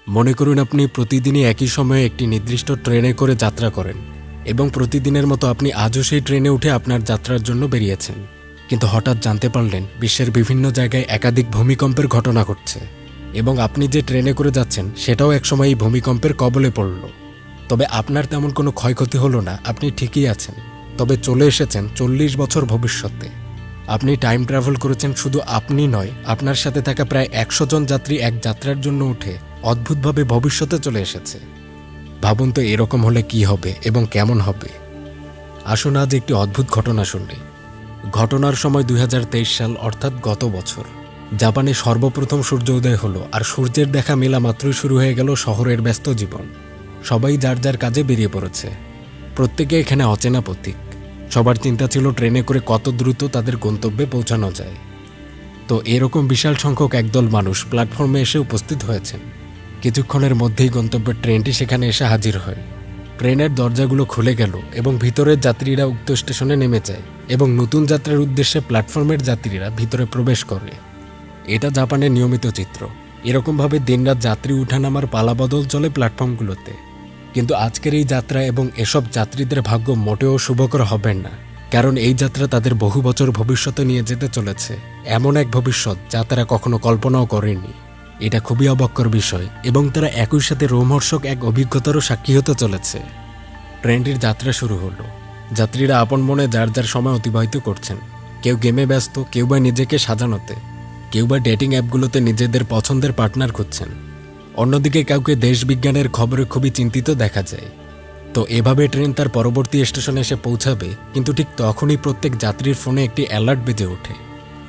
মনে করুন আপনি প্রতিদিনই একই সময়ে একটি নির্দিষ্ট ট্রেনে করে যাত্রা করেন এবং প্রতিদিনের মতো আপনি আজও সেই ট্রেনে উঠে আপনার যাত্রার জন্য বেরিয়েছেন, কিন্তু হঠাৎ জানতে পারলেন বিশ্বের বিভিন্ন জায়গায় একাধিক ভূমিকম্পের ঘটনা ঘটছে এবং আপনি যে ট্রেনে করে যাচ্ছেন সেটাও একসময় এই ভূমিকম্পের কবলে পড়ল। তবে আপনার তেমন কোনো ক্ষয়ক্ষতি হলো না, আপনি ঠিকই আছেন। তবে চলে এসেছেন 40 বছর ভবিষ্যতে। আপনি টাইম ট্রাভেল করেছেন, শুধু আপনি নয়, আপনার সাথে থাকা প্রায় 100 জন যাত্রী এক যাত্রার জন্য উঠে অদ্ভুতভাবে ভবিষ্যতে চলে এসেছে। ভাবুন তো এরকম হলে কি হবে এবং কেমন হবে। আসুন আজ একটি অদ্ভুত ঘটনা শুনি। ঘটনার সময় 2023 সাল, অর্থাৎ গত বছর। জাপানে সর্বপ্রথম সূর্য উদয় হলো আর সূর্যের দেখা মেলা মাত্রই শুরু হয়ে গেল শহরের ব্যস্ত জীবন। সবাই যার যার কাজে বেরিয়ে পড়েছে, প্রত্যেকে এখানে অচেনা পথিক। সবার চিন্তা ছিল ট্রেনে করে কত দ্রুত তাদের গন্তব্যে পৌঁছানো যায়। তো এরকম বিশাল সংখ্যক একদল মানুষ প্ল্যাটফর্মে এসে উপস্থিত হয়েছেন। কিছুক্ষণের মধ্যেই গন্তব্যের ট্রেনটি সেখানে এসে হাজির হয়। ট্রেনের দরজাগুলো খুলে গেল এবং ভিতরের যাত্রীরা উক্ত স্টেশনে নেমে যায় এবং নতুন যাত্রার উদ্দেশ্যে প্ল্যাটফর্মের যাত্রীরা ভিতরে প্রবেশ করে। এটা জাপানের নিয়মিত চিত্র। এরকমভাবে দিনরাত যাত্রী উঠানামার পালাবদল চলে প্ল্যাটফর্মগুলোতে। কিন্তু আজকের এই যাত্রা এবং এসব যাত্রীদের ভাগ্য মোটেও শুভকর হবেন না, কারণ এই যাত্রা তাদের বহু বছর ভবিষ্যতে নিয়ে যেতে চলেছে, এমন এক ভবিষ্যৎ যা তারা কখনো কল্পনাও করেনি। এটা খুবই অবাককর বিষয় এবং তারা একই সাথে রোমহর্ষক এক অভিজ্ঞতারও সাক্ষী হতে চলেছে। ট্রেনটির যাত্রা শুরু হলো। যাত্রীরা আপন মনে যার যার সময় অতিবাহিত করছেন। কেউ গেমে ব্যস্ত, কেউ বা নিজেকে সাজানোতে, কেউ বা ডেটিং অ্যাপগুলোতে নিজেদের পছন্দের পার্টনার খুঁজছেন। অন্যদিকে কাউকে দেশবিজ্ঞানের খবরে খুবই চিন্তিত দেখা যায়। তো এভাবে ট্রেন তার পরবর্তী স্টেশনে এসে পৌঁছাবে, কিন্তু ঠিক তখনই প্রত্যেক যাত্রীর ফোনে একটি অ্যালার্ট বেজে ওঠে।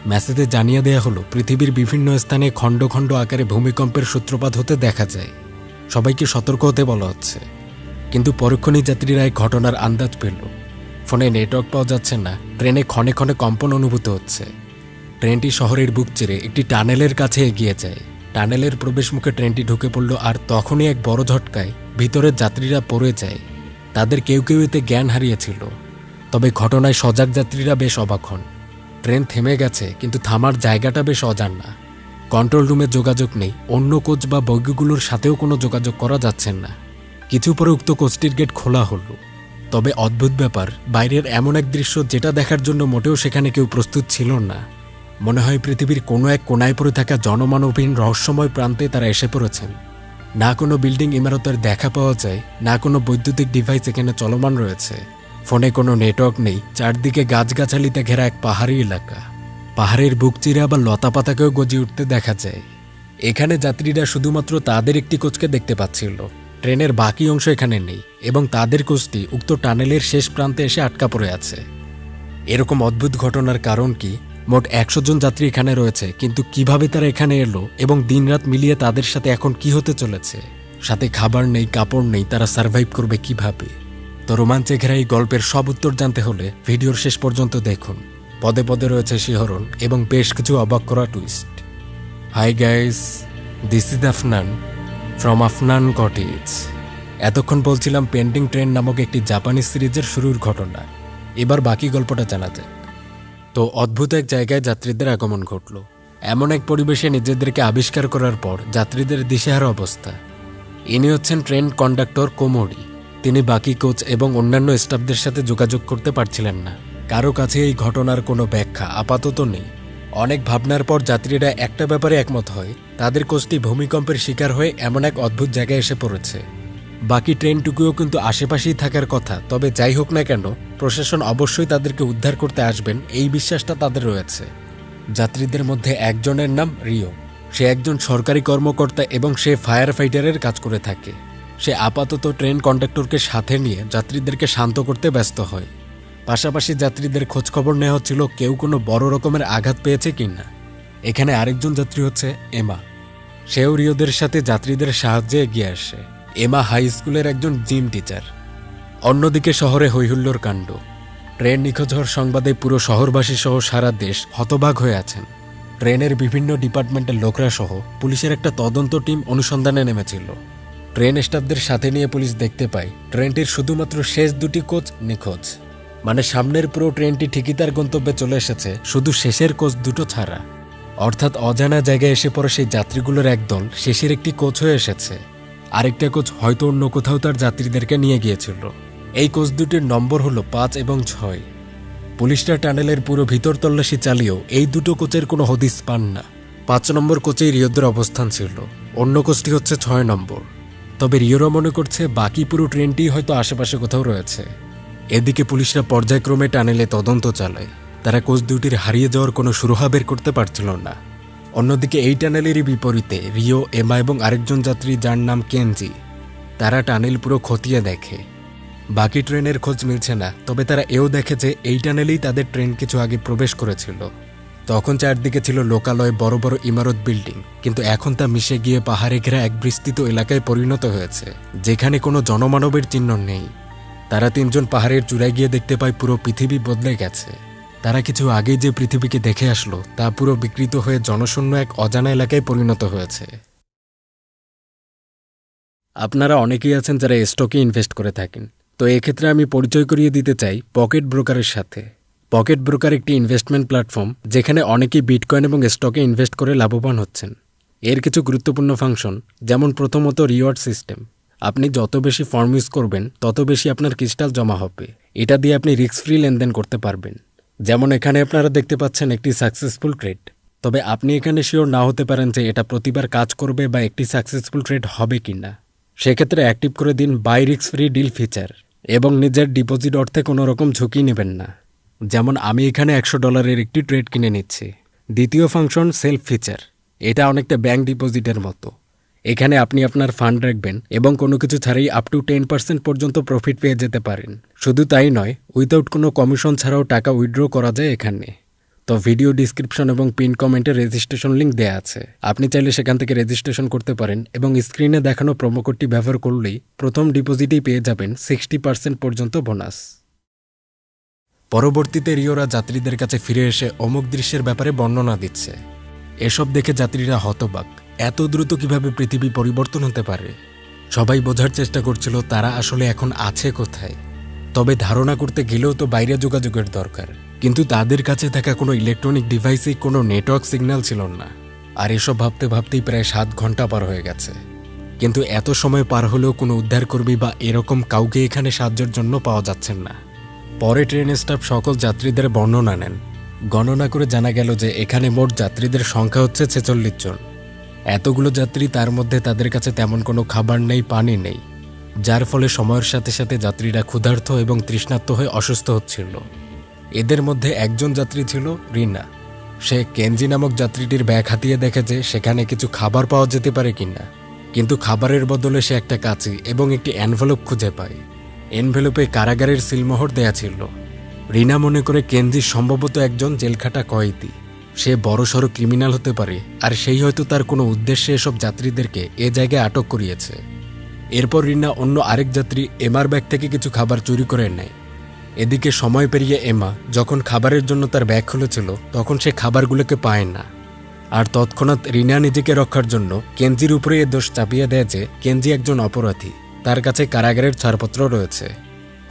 মেসেজে জানিয়ে দেয়া হলো পৃথিবীর বিভিন্ন স্থানে খণ্ড খণ্ড আকারে ভূমিকম্পের সূত্রপাত হতে দেখা যায়। সবাইকে সতর্ক হতে বলা হচ্ছে। কিন্তু পরক্ষণেই যাত্রীরা এই ঘটনার আন্দাজ পেল। ফোনে নেটওয়ার্ক পাওয়া যাচ্ছে না, ট্রেনে ক্ষণে ক্ষণে কম্পন অনুভূত হচ্ছে। ট্রেনটি শহরের বুক চিরে একটি টানেলের কাছে এগিয়ে যায়। টানেলের প্রবেশ মুখে ট্রেনটি ঢুকে পড়ল আর তখনই এক বড় ঝটকায় ভিতরের যাত্রীরা পড়ে যায়। তাদের কেউ কেউ এতে জ্ঞান হারিয়েছিল। তবে ঘটনায় সজাগ যাত্রীরা বেশ অবাক হন। ট্রেন থেমে গেছে, কিন্তু থামার জায়গাটা বেশ অজানা। কন্ট্রোল রুমে যোগাযোগ নেই, অন্য কোচ বা বগিগুলোর সাথেও কোনো যোগাযোগ করা যাচ্ছে না। কিছু পরে উক্ত কোচটির গেট খোলা হলো। তবে অদ্ভুত ব্যাপার, বাইরের এমন এক দৃশ্য যেটা দেখার জন্য মোটেও সেখানে কেউ প্রস্তুত ছিল না। মনে হয় পৃথিবীর কোনো এক কোনায় পড়ে থাকা জনমানবহীন রহস্যময় প্রান্তে তারা এসে পড়েছেন। না কোনো বিল্ডিং ইমারতের দেখা পাওয়া যায়, না কোনো বৈদ্যুতিক ডিভাইস এখানে চলমান রয়েছে। ফোনে কোনো নেটওয়ার্ক নেই, চারদিকে গাছগাছালিতে ঘেরা এক পাহাড়ি এলাকা। পাহাড়ের বুক চিরে আবার লতাপাতাকেও গজিয়ে উঠতে দেখা যায়। এখানে যাত্রীরা শুধুমাত্র তাদের একটি কোচকে দেখতে পাচ্ছিল। ট্রেনের বাকি অংশ এখানে নেই এবং তাদের কোচটি উক্ত টানেলের শেষ প্রান্তে এসে আটকা পড়ে আছে। এরকম অদ্ভুত ঘটনার কারণ কি? মোট 100 জন যাত্রী এখানে রয়েছে, কিন্তু কিভাবে তারা এখানে এলো এবং দিনরাত মিলিয়ে তাদের সাথে এখন কি হতে চলেছে? সাথে খাবার নেই, কাপড় নেই, তারা সার্ভাইভ করবে কিভাবে? তো রোমাঞ্চে ঘেরা এই গল্পের সব উত্তর জানতে হলে ভিডিওর শেষ পর্যন্ত দেখুন। পদে পদে রয়েছে শিহরণ এবং বেশ কিছু অবাক করা twist. Hi guys, this is Afnan from Afnan cottage. এতক্ষণ বলছিলাম পেন্টিং ট্রেন নামক একটি জাপানি সিরিজের শুরুর ঘটনা। এবার বাকি গল্পটা জানা যায়। তো অদ্ভুত এক জায়গায় যাত্রীদের আগমন ঘটল। এমন এক পরিবেশে নিজেদেরকে আবিষ্কার করার পর যাত্রীদের দিশেহারা অবস্থা। ইনি হচ্ছেন ট্রেন কন্ডাক্টর কোমোরি। তিনি বাকি কোচ এবং অন্যান্য স্টাফদের সাথে যোগাযোগ করতে পারছিলেন না। কারো কাছে এই ঘটনার কোনো ব্যাখ্যা আপাতত নেই। অনেক ভাবনার পর যাত্রীরা একটা ব্যাপারে একমত হয়, তাদের কোচটি ভূমিকম্পের শিকার হয়ে এমন এক অদ্ভুত জায়গায় এসে পড়েছে। বাকি ট্রেনটুকুও কিন্তু আশেপাশেই থাকার কথা। তবে যাই হোক না কেন, প্রশাসন অবশ্যই তাদেরকে উদ্ধার করতে আসবেন, এই বিশ্বাসটা তাদের রয়েছে। যাত্রীদের মধ্যে একজনের নাম রিও। সে একজন সরকারি কর্মকর্তা এবং সে ফায়ার ফাইটারের কাজ করে থাকে। সে আপাতত ট্রেন কন্ডাক্টরকে সাথে নিয়ে যাত্রীদেরকে শান্ত করতে ব্যস্ত হয়। পাশাপাশি যাত্রীদের খোঁজখবর নেওয়া হচ্ছিল কেউ কোনো বড় রকমের আঘাত পেয়েছে কিনা। এখানে আরেকজন যাত্রী হচ্ছে এমা। সেও রিওদের সাথে যাত্রীদের সাহায্যে এগিয়ে আসে। এমা হাই স্কুলের একজন জিম টিচার। অন্যদিকে শহরে হৈহুল্লোর কাণ্ড। ট্রেন নিখোঁজ হওয়ার সংবাদে পুরো শহরবাসী সহ সারা দেশ হতবাক হয়ে আছেন। ট্রেনের বিভিন্ন ডিপার্টমেন্টের লোকরা সহ পুলিশের একটা তদন্ত টিম অনুসন্ধানে নেমেছিল। ট্রেন স্টাফদের সাথে নিয়ে পুলিশ দেখতে পায় ট্রেনটির শুধুমাত্র শেষ দুটি কোচ নিখোঁজ। মানে সামনের পুরো ট্রেনটি ঠিকই তার গন্তব্যে চলে এসেছে, শুধু শেষের কোচ দুটো ছাড়া। অর্থাৎ অজানা জায়গায় এসে পড়ে সেই যাত্রীগুলোর একদল শেষের একটি কোচ হয়ে এসেছে। আরেকটা কোচ হয়তো অন্য কোথাও তার যাত্রীদেরকে নিয়ে গিয়েছিল। এই কোচ দুটির নম্বর হলো 5 এবং 6। পুলিশরা টানেলের পুরো ভিতর তল্লাশি চালিয়েও এই দুটো কোচের কোনো হদিস পান না। 5 নম্বর কোচেই রিওদের অবস্থান ছিল, অন্য কোচটি হচ্ছে 6 নম্বর। তবে রিওরা মনে করছে বাকি পুরো ট্রেনটি হয়তো আশেপাশে কোথাও রয়েছে। এদিকে পুলিশরা পর্যায়ক্রমে টানেলে তদন্ত চালায়। তারা কোচ দুটির হারিয়ে যাওয়ার কোনো সুরাহা বের করতে পারছিল না। অন্যদিকে এই টানেলেরই বিপরীতে রিও, এমা এবং আরেকজন যাত্রী যার নাম কেনজি, তারা টানেল পুরো খতিয়ে দেখে। বাকি ট্রেনের খোঁজ মিলছে না, তবে তারা এও দেখে যে এই টানেলেই তাদের ট্রেন কিছু আগে প্রবেশ করেছিল। তখন চারদিকে ছিল লোকালয়, বড় বড় ইমারত, বিল্ডিং, কিন্তু এখন তা মিশে গিয়ে পাহাড়ে ঘেরা এক বিস্তৃত এলাকায় পরিণত হয়েছে, যেখানে কোনো জনমানবের চিহ্ন নেই। তারা 3 জন পাহাড়ের চূড়ায় গিয়ে দেখতে পায় পুরো পৃথিবী বদলে গেছে। তারা কিছু আগেই যে পৃথিবীকে দেখে আসলো তা পুরো বিকৃত হয়ে জনশূন্য এক অজানা এলাকায় পরিণত হয়েছে। আপনারা অনেকেই আছেন যারা স্টকে ইনভেস্ট করে থাকেন, তো এক্ষেত্রে আমি পরিচয় করিয়ে দিতে চাই পকেট ব্রোকারের সাথে। পকেট ব্রোকার একটি ইনভেস্টমেন্ট প্ল্যাটফর্ম, যেখানে অনেকেই বিটকয়েন এবং স্টকে ইনভেস্ট করে লাভবান হচ্ছেন। এর কিছু গুরুত্বপূর্ণ ফাংশন, যেমন প্রথমত রিওয়ার্ড সিস্টেম। আপনি যত বেশি ফর্ম ইউজ করবেন তত বেশি আপনার ক্রিস্টাল জমা হবে। এটা দিয়ে আপনি রিস্ক ফ্রি লেনদেন করতে পারবেন। যেমন এখানে আপনারা দেখতে পাচ্ছেন একটি সাকসেসফুল ট্রেড, তবে আপনি এখানে শিওর না হতে পারেন যে এটা প্রতিবার কাজ করবে বা একটি সাকসেসফুল ট্রেড হবে কিনা। সেক্ষেত্রে অ্যাক্টিভ করে দিন by risk free deal feature এবং নিজের ডিপোজিট অর্থে কোনো রকম ঝুঁকি নেবেন না। যেমন আমি এখানে $100 একটি ট্রেড কিনে নিচ্ছি। দ্বিতীয় ফাংশন সেলফ ফিচার। এটা অনেকটা ব্যাংক ডিপোজিটের মতো। এখানে আপনি আপনার ফান্ড রাখবেন এবং কোনো কিছু ছাড়াই আপ টু 10% পর্যন্ত প্রফিট পেয়ে যেতে পারেন। শুধু তাই নয়, উইথাউট কোনো কমিশন ছাড়াও টাকা উইথড্র করা যায় এখানে। তো ভিডিও ডিসক্রিপশন এবং পিন কমেন্টে রেজিস্ট্রেশন লিঙ্ক দেওয়া আছে, আপনি চাইলে সেখান থেকে রেজিস্ট্রেশন করতে পারেন এবং স্ক্রিনে দেখানো প্রোমো কোডটি ব্যবহার করলেই প্রথম ডিপোজিটেই পেয়ে যাবেন 60% পর্যন্ত বোনাস। পরবর্তীতে রিওরা যাত্রীদের কাছে ফিরে এসে অমুক দৃশ্যের ব্যাপারে বর্ণনা দিচ্ছে। এসব দেখে যাত্রীরা হতবাক, এত দ্রুত কিভাবে পৃথিবী পরিবর্তন হতে পারে। সবাই বোঝার চেষ্টা করছিল তারা আসলে এখন আছে কোথায়। তবে ধারণা করতে গেলেও তো বাইরে যোগাযোগের দরকার, কিন্তু তাদের কাছে থাকা কোনো ইলেকট্রনিক ডিভাইসে কোনো নেটওয়ার্ক সিগন্যাল ছিল না। আর এসব ভাবতে ভাবতেই প্রায় 7 ঘন্টা পার হয়ে গেছে। কিন্তু এত সময় পার হলেও কোনো উদ্ধারকর্মী বা এরকম কাউকে এখানে সাহায্যের জন্য পাওয়া যাচ্ছেন না। পরে ট্রেন স্টাফ সকল যাত্রীদের বর্ণনা নেন। গণনা করে জানা গেল যে এখানে মোট যাত্রীদের সংখ্যা হচ্ছে 46 জন। এতগুলো যাত্রী, তার মধ্যে তাদের কাছে তেমন কোনো খাবার নেই, পানি নেই, যার ফলে সময়ের সাথে সাথে যাত্রীরা ক্ষুধার্ত এবং তৃষ্ণার্ত হয়ে অসুস্থ হচ্ছিল। এদের মধ্যে একজন যাত্রী ছিল রিনা। সে কেনজি নামক যাত্রীটির ব্যাগ হাতিয়ে দেখে যে সেখানে কিছু খাবার পাওয়া যেতে পারে কিনা, কিন্তু খাবারের বদলে সে একটা কাঁচি এবং একটি এনভেলপ খুঁজে পায়। এনভেলপে কারাগারের সিলমোহর দেয়া ছিল। রিনা মনে করে কেনজি সম্ভবত একজন জেলখাটা কয়েদি। সে বড়সড় ক্রিমিনাল হতে পারে, আর সেই হয়তো তার কোনো উদ্দেশ্যে এসব যাত্রীদেরকে এ জায়গায় আটক করিয়েছে। এরপর রিনা অন্য আরেক যাত্রী এমার ব্যাগ থেকে কিছু খাবার চুরি করে নেয়। এদিকে সময় পেরিয়ে এমা যখন খাবারের জন্য তার ব্যাগ খুলেছিল তখন সে খাবারগুলোকে পায় না। আর তৎক্ষণাৎ রিনা নিজেকে রক্ষার জন্য কেনজির উপরে এ দোষ চাপিয়ে দেয় যে কেনজি একজন অপরাধী, তার কাছে কারাগারের ছাড়পত্র রয়েছে।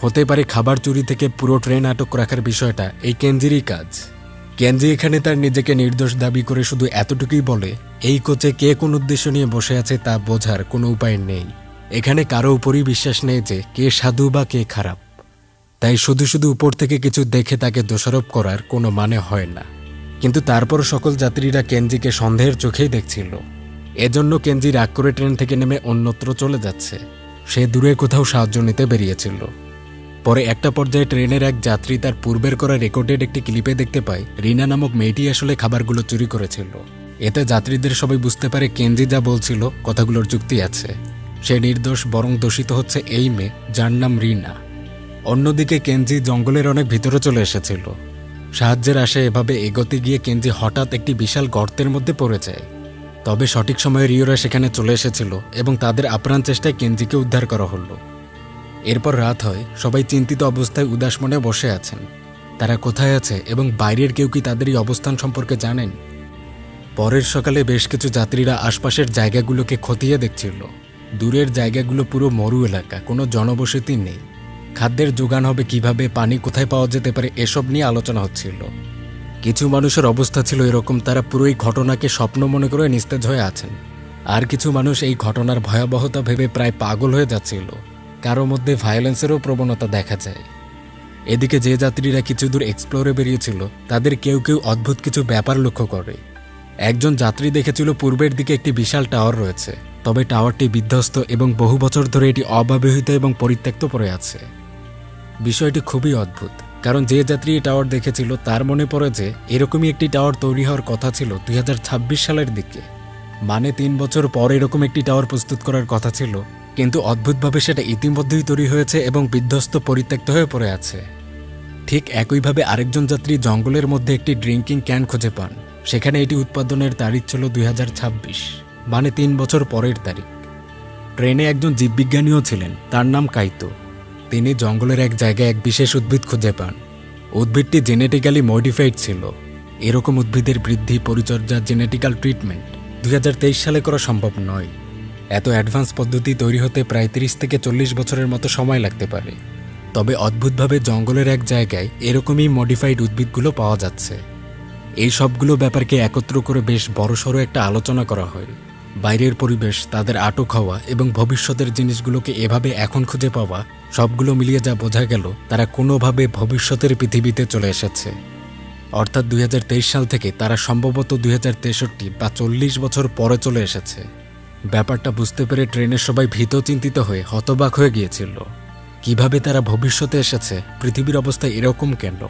হতে পারে খাবার চুরি থেকে পুরো ট্রেন আটক রাখার বিষয়টা এই কেনজিরই কাজ। কেনজি এখানে তার নিজেকে নির্দোষ দাবি করে শুধু এতটুকুই বলে, এই কোচে কে কোন উদ্দেশ্য নিয়ে বসে আছে তা বোঝার কোনো উপায় নেই। এখানে কারো উপরই বিশ্বাস নেই যে কে সাধু বা কে খারাপ। তাই শুধু শুধু উপর থেকে কিছু দেখে তাকে দোষারোপ করার কোনো মানে হয় না। কিন্তু তারপর সকল যাত্রীরা কেনজিকে সন্দেহের চোখেই দেখছিল। এজন্য কেনজি রাগ করে ট্রেন থেকে নেমে অন্যত্র চলে যাচ্ছে। সে দূরে কোথাও সাহায্য নিতে বেরিয়েছিল। পরে একটা পর্যায়ে ট্রেনের এক যাত্রী তার পূর্বের করা রেকর্ডেড একটি ক্লিপে দেখতে পায় রিনা নামক মেয়েটি আসলে খাবারগুলো চুরি করেছিল। এতে যাত্রীদের সবাই বুঝতে পারে কেনজি যা বলছিল কথাগুলোর যুক্তি আছে। সে নির্দোষ, বরং দোষিত হচ্ছে এই মেয়ে যার নাম রিনা। অন্যদিকে কেনজি জঙ্গলের অনেক ভিতরে চলে এসেছিল। সাহায্যের আশায় এভাবে এগোতে গিয়ে কেনজি হঠাৎ একটি বিশাল গর্তের মধ্যে পড়ে যায়। তবে সঠিক সময়ে রিওরা সেখানে চলে এসেছিল এবং তাদের আপ্রাণ চেষ্টায় কেনজিকে উদ্ধার করা হলো। এরপর রাত হয়। সবাই চিন্তিত অবস্থায় উদাস মনে বসে আছেন। তারা কোথায় আছে এবং বাইরের কেউ কি তাদের এই অবস্থান সম্পর্কে জানেন? পরের সকালে বেশ কিছু যাত্রীরা আশপাশের জায়গাগুলোকে খতিয়ে দেখছিল। দূরের জায়গাগুলো পুরো মরু এলাকা, কোনো জনবসতি নেই। খাদ্যের যোগান হবে কিভাবে, পানি কোথায় পাওয়া যেতে পারে, এসব নিয়ে আলোচনা হচ্ছিল। কিছু মানুষের অবস্থা ছিল এরকম, তারা পুরোই ঘটনাকে স্বপ্ন মনে করে নিস্তেজ হয়ে আছেন। আর কিছু মানুষ এই ঘটনার ভয়াবহতা ভেবে প্রায় পাগল হয়ে যাচ্ছিল। কারো মধ্যে ভায়োলেন্সেরও প্রবণতা দেখা যায়। এদিকে যে যাত্রীরা কিছু দূর এক্সপ্লোরে বেরিয়েছিল তাদের কেউ কেউ অদ্ভুত কিছু ব্যাপার লক্ষ্য করে। একজন যাত্রী দেখেছিল পূর্বের দিকে একটি বিশাল টাওয়ার রয়েছে, তবে টাওয়ারটি বিধ্বস্ত এবং বহু বছর ধরে এটি অব্যবহৃত এবং পরিত্যক্ত পড়ে আছে। বিষয়টি খুবই অদ্ভুত, কারণ যে যাত্রী এই টাওয়ার দেখেছিল তার মনে পড়ে যে এরকমই একটি টাওয়ার তৈরি হওয়ার কথা ছিল 2026 সালের দিকে। মানে 3 বছর পর এরকম একটি টাওয়ার প্রস্তুত করার কথা ছিল, কিন্তু অদ্ভুতভাবে সেটা ইতিমধ্যেই তৈরি হয়েছে এবং বিধ্বস্ত পরিত্যক্ত হয়ে পড়ে আছে। ঠিক একইভাবে আরেকজন যাত্রী জঙ্গলের মধ্যে একটি ড্রিঙ্কিং ক্যান খুঁজে পান। সেখানে এটি উৎপাদনের তারিখ ছিল 2026, মানে 3 বছর পরের তারিখ। ট্রেনে একজন জীববিজ্ঞানীও ছিলেন, তার নাম কাইতো। তিনি জঙ্গলের এক জায়গায় এক বিশেষ উদ্ভিদ খুঁজে পান। উদ্ভিদটি জেনেটিক্যালি মডিফাইড ছিল। এরকম উদ্ভিদের বৃদ্ধি, পরিচর্যা, জেনেটিক্যাল ট্রিটমেন্ট 2023 সালে করা সম্ভব নয়। এত অ্যাডভান্স পদ্ধতি তৈরি হতে প্রায় 30 থেকে 40 বছরের মতো সময় লাগতে পারে। তবে অদ্ভুতভাবে জঙ্গলের এক জায়গায় এরকমই মডিফাইড উদ্ভিদগুলো পাওয়া যাচ্ছে। এই সবগুলো ব্যাপারকে একত্র করে বেশ বড়সড় একটা আলোচনা করা হয়। বাইরের পরিবেশ, তাদের আটক হওয়া এবং ভবিষ্যতের জিনিসগুলোকে এভাবে এখন খুঁজে পাওয়া, সবগুলো মিলিয়ে যা বোঝা গেল তারা কোনোভাবে ভবিষ্যতের পৃথিবীতে চলে এসেছে। অর্থাৎ 2023 সাল থেকে তারা সম্ভবত 2063 বা 40 বছর পরে চলে এসেছে। ব্যাপারটা বুঝতে পেরে ট্রেনের সবাই ভীত চিন্তিত হয়ে হতবাক হয়ে গিয়েছিল। কিভাবে তারা ভবিষ্যতে এসেছে, পৃথিবীর অবস্থা এরকম কেন?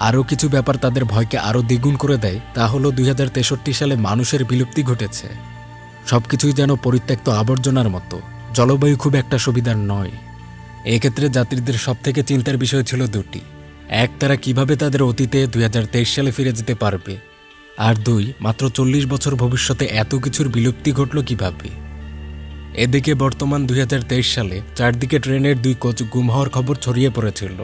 আরও কিছু ব্যাপার তাদের ভয়কে আরও দ্বিগুণ করে দেয়। তা হলো 2063 সালে মানুষের বিলুপ্তি ঘটেছে। সবকিছুই যেন পরিত্যক্ত আবর্জনার মতো। জলবায়ু খুব একটা সুবিধার নয়। এক্ষেত্রে যাত্রীদের সবথেকে চিন্তার বিষয় ছিল দুটি। এক, তারা কিভাবে তাদের অতীতে 2023 সালে ফিরে যেতে পারবে, আর দুই, মাত্র 40 বছর ভবিষ্যতে এত কিছুর বিলুপ্তি ঘটল কিভাবে। এদিকে বর্তমান 2023 সালে চারদিকে ট্রেনের 2 কোচ গুম হওয়ার খবর ছড়িয়ে পড়েছিল।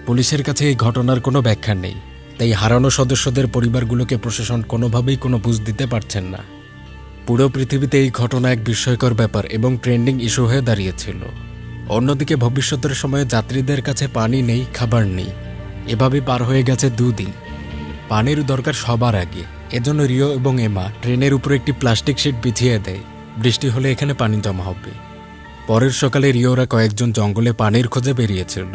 পুলিশের কাছে এই ঘটনার কোনো ব্যাখ্যা নেই, তাই হারানো সদস্যদের পরিবারগুলোকে প্রশাসন কোনোভাবেই কোনো বুঝ দিতে পারছেন না। পুরো পৃথিবীতে এই ঘটনা এক বিস্ময়কর ব্যাপার এবং ট্রেন্ডিং ইস্যু হয়ে দাঁড়িয়েছিল। অন্যদিকে ভবিষ্যতের সময়ে যাত্রীদের কাছে পানি নেই, খাবার নেই। এভাবে পার হয়ে গেছে 2 দিন। পানির দরকার সবার আগে, এজন্য রিও এবং এমা ট্রেনের উপরে একটি প্লাস্টিক শিট বিছিয়ে দেয়। বৃষ্টি হলে এখানে পানি জমা হবে। পরের সকালে রিওরা কয়েকজন জঙ্গলে পানির খোঁজে বেরিয়েছিল।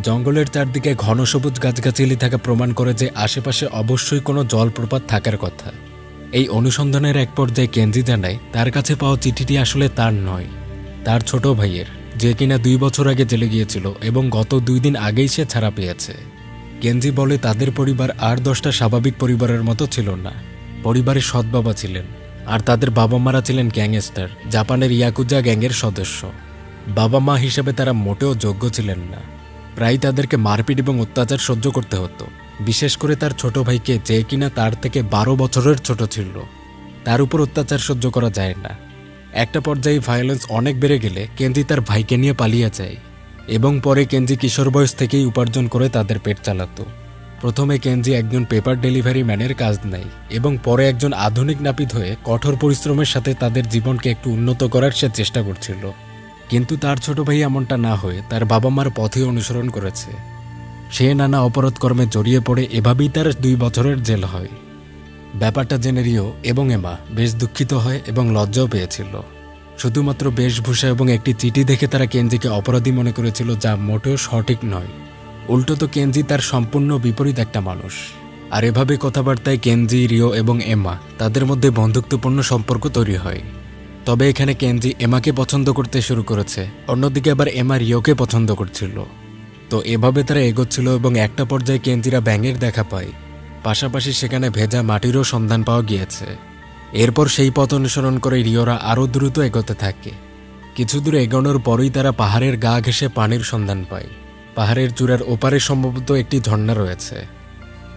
জঙ্গলের চারদিকে ঘন সবুজ গাছগাছালি থাকা প্রমাণ করে যে আশেপাশে অবশ্যই কোনো জলপ্রপাত থাকার কথা। এই অনুসন্ধানের এক পর্যায়ে কেনজি জানায় তার কাছে পাওয়া চিঠিটি আসলে তার নয়, তার ছোট ভাইয়ের, যে কিনা 2 বছর আগে জেলে গিয়েছিল এবং গত 2 দিন আগেই সে ছাড়া পেয়েছে। কেনজি বলে তাদের পরিবার আর 10টা স্বাভাবিক পরিবারের মতো ছিল না। পরিবারের সৎ বাবা ছিলেন, আর তাদের বাবা মারা ছিলেন গ্যাংস্টার, জাপানের ইয়াকুজা গ্যাংয়ের সদস্য। বাবা মা হিসেবে তারা মোটেও যোগ্য ছিলেন না। প্রায় তাদেরকে মারপিট এবং অত্যাচার সহ্য করতে হতো, বিশেষ করে তার ছোট ভাইকে, যে কিনা তার থেকে 12 বছরের ছোট ছিল। তার উপর অত্যাচার সহ্য করা যায় না। একটা পর্যায়ে ভায়োলেন্স অনেক বেড়ে গেলে কেনজি তার ভাইকে নিয়ে পালিয়ে যায় এবং পরে কেনজি কিশোর বয়স থেকেই উপার্জন করে তাদের পেট চালাতো। প্রথমে কেনজি একজন পেপার ডেলিভারি ম্যানের কাজ নেয় এবং পরে একজন আধুনিক নাপিত হয়ে কঠোর পরিশ্রমের সাথে তাদের জীবনকে একটু উন্নত করার সে চেষ্টা করছিল। কিন্তু তার ছোট ভাই এমনটা না হয়ে তার বাবা মার পথে অনুসরণ করেছে। সে নানা অপরাধ কর্মে জড়িয়ে পড়ে, এভাবেই তার 2 বছরের জেল হয়। ব্যাপারটা জেনে রিও এবং এমা বেশ দুঃখিত হয় এবং লজ্জাও পেয়েছিল। শুধুমাত্র বেশভূষা এবং একটি চিঠি দেখে তারা কেনজিকে অপরাধী মনে করেছিল, যা মোটেও সঠিক নয়। উল্টো তো কেনজি তার সম্পূর্ণ বিপরীত একটা মানুষ। আর এভাবে কথাবার্তায় কেনজি, রিও এবং এমা তাদের মধ্যে বন্ধুত্বপূর্ণ সম্পর্ক তৈরি হয়। তবে এখানে কেনজি এমাকে পছন্দ করতে শুরু করেছে, অন্যদিকে আবার এমা রিওকে পছন্দ করছিল। তো এভাবে তারা এগোচ্ছিল এবং একটা পর্যায়ে কেনজিরা ব্যাঙের দেখা পায়। পাশাপাশি সেখানে ভেজা মাটিরও সন্ধান পাওয়া গিয়েছে। এরপর সেই পথ অনুসরণ করে রিওরা আরও দ্রুত এগোতে থাকে। কিছু দূর এগোনোর পরই তারা পাহাড়ের গা ঘেঁষে পানির সন্ধান পায়। পাহাড়ের চূড়ার ওপারে সম্ভবত একটি ঝর্ণা রয়েছে।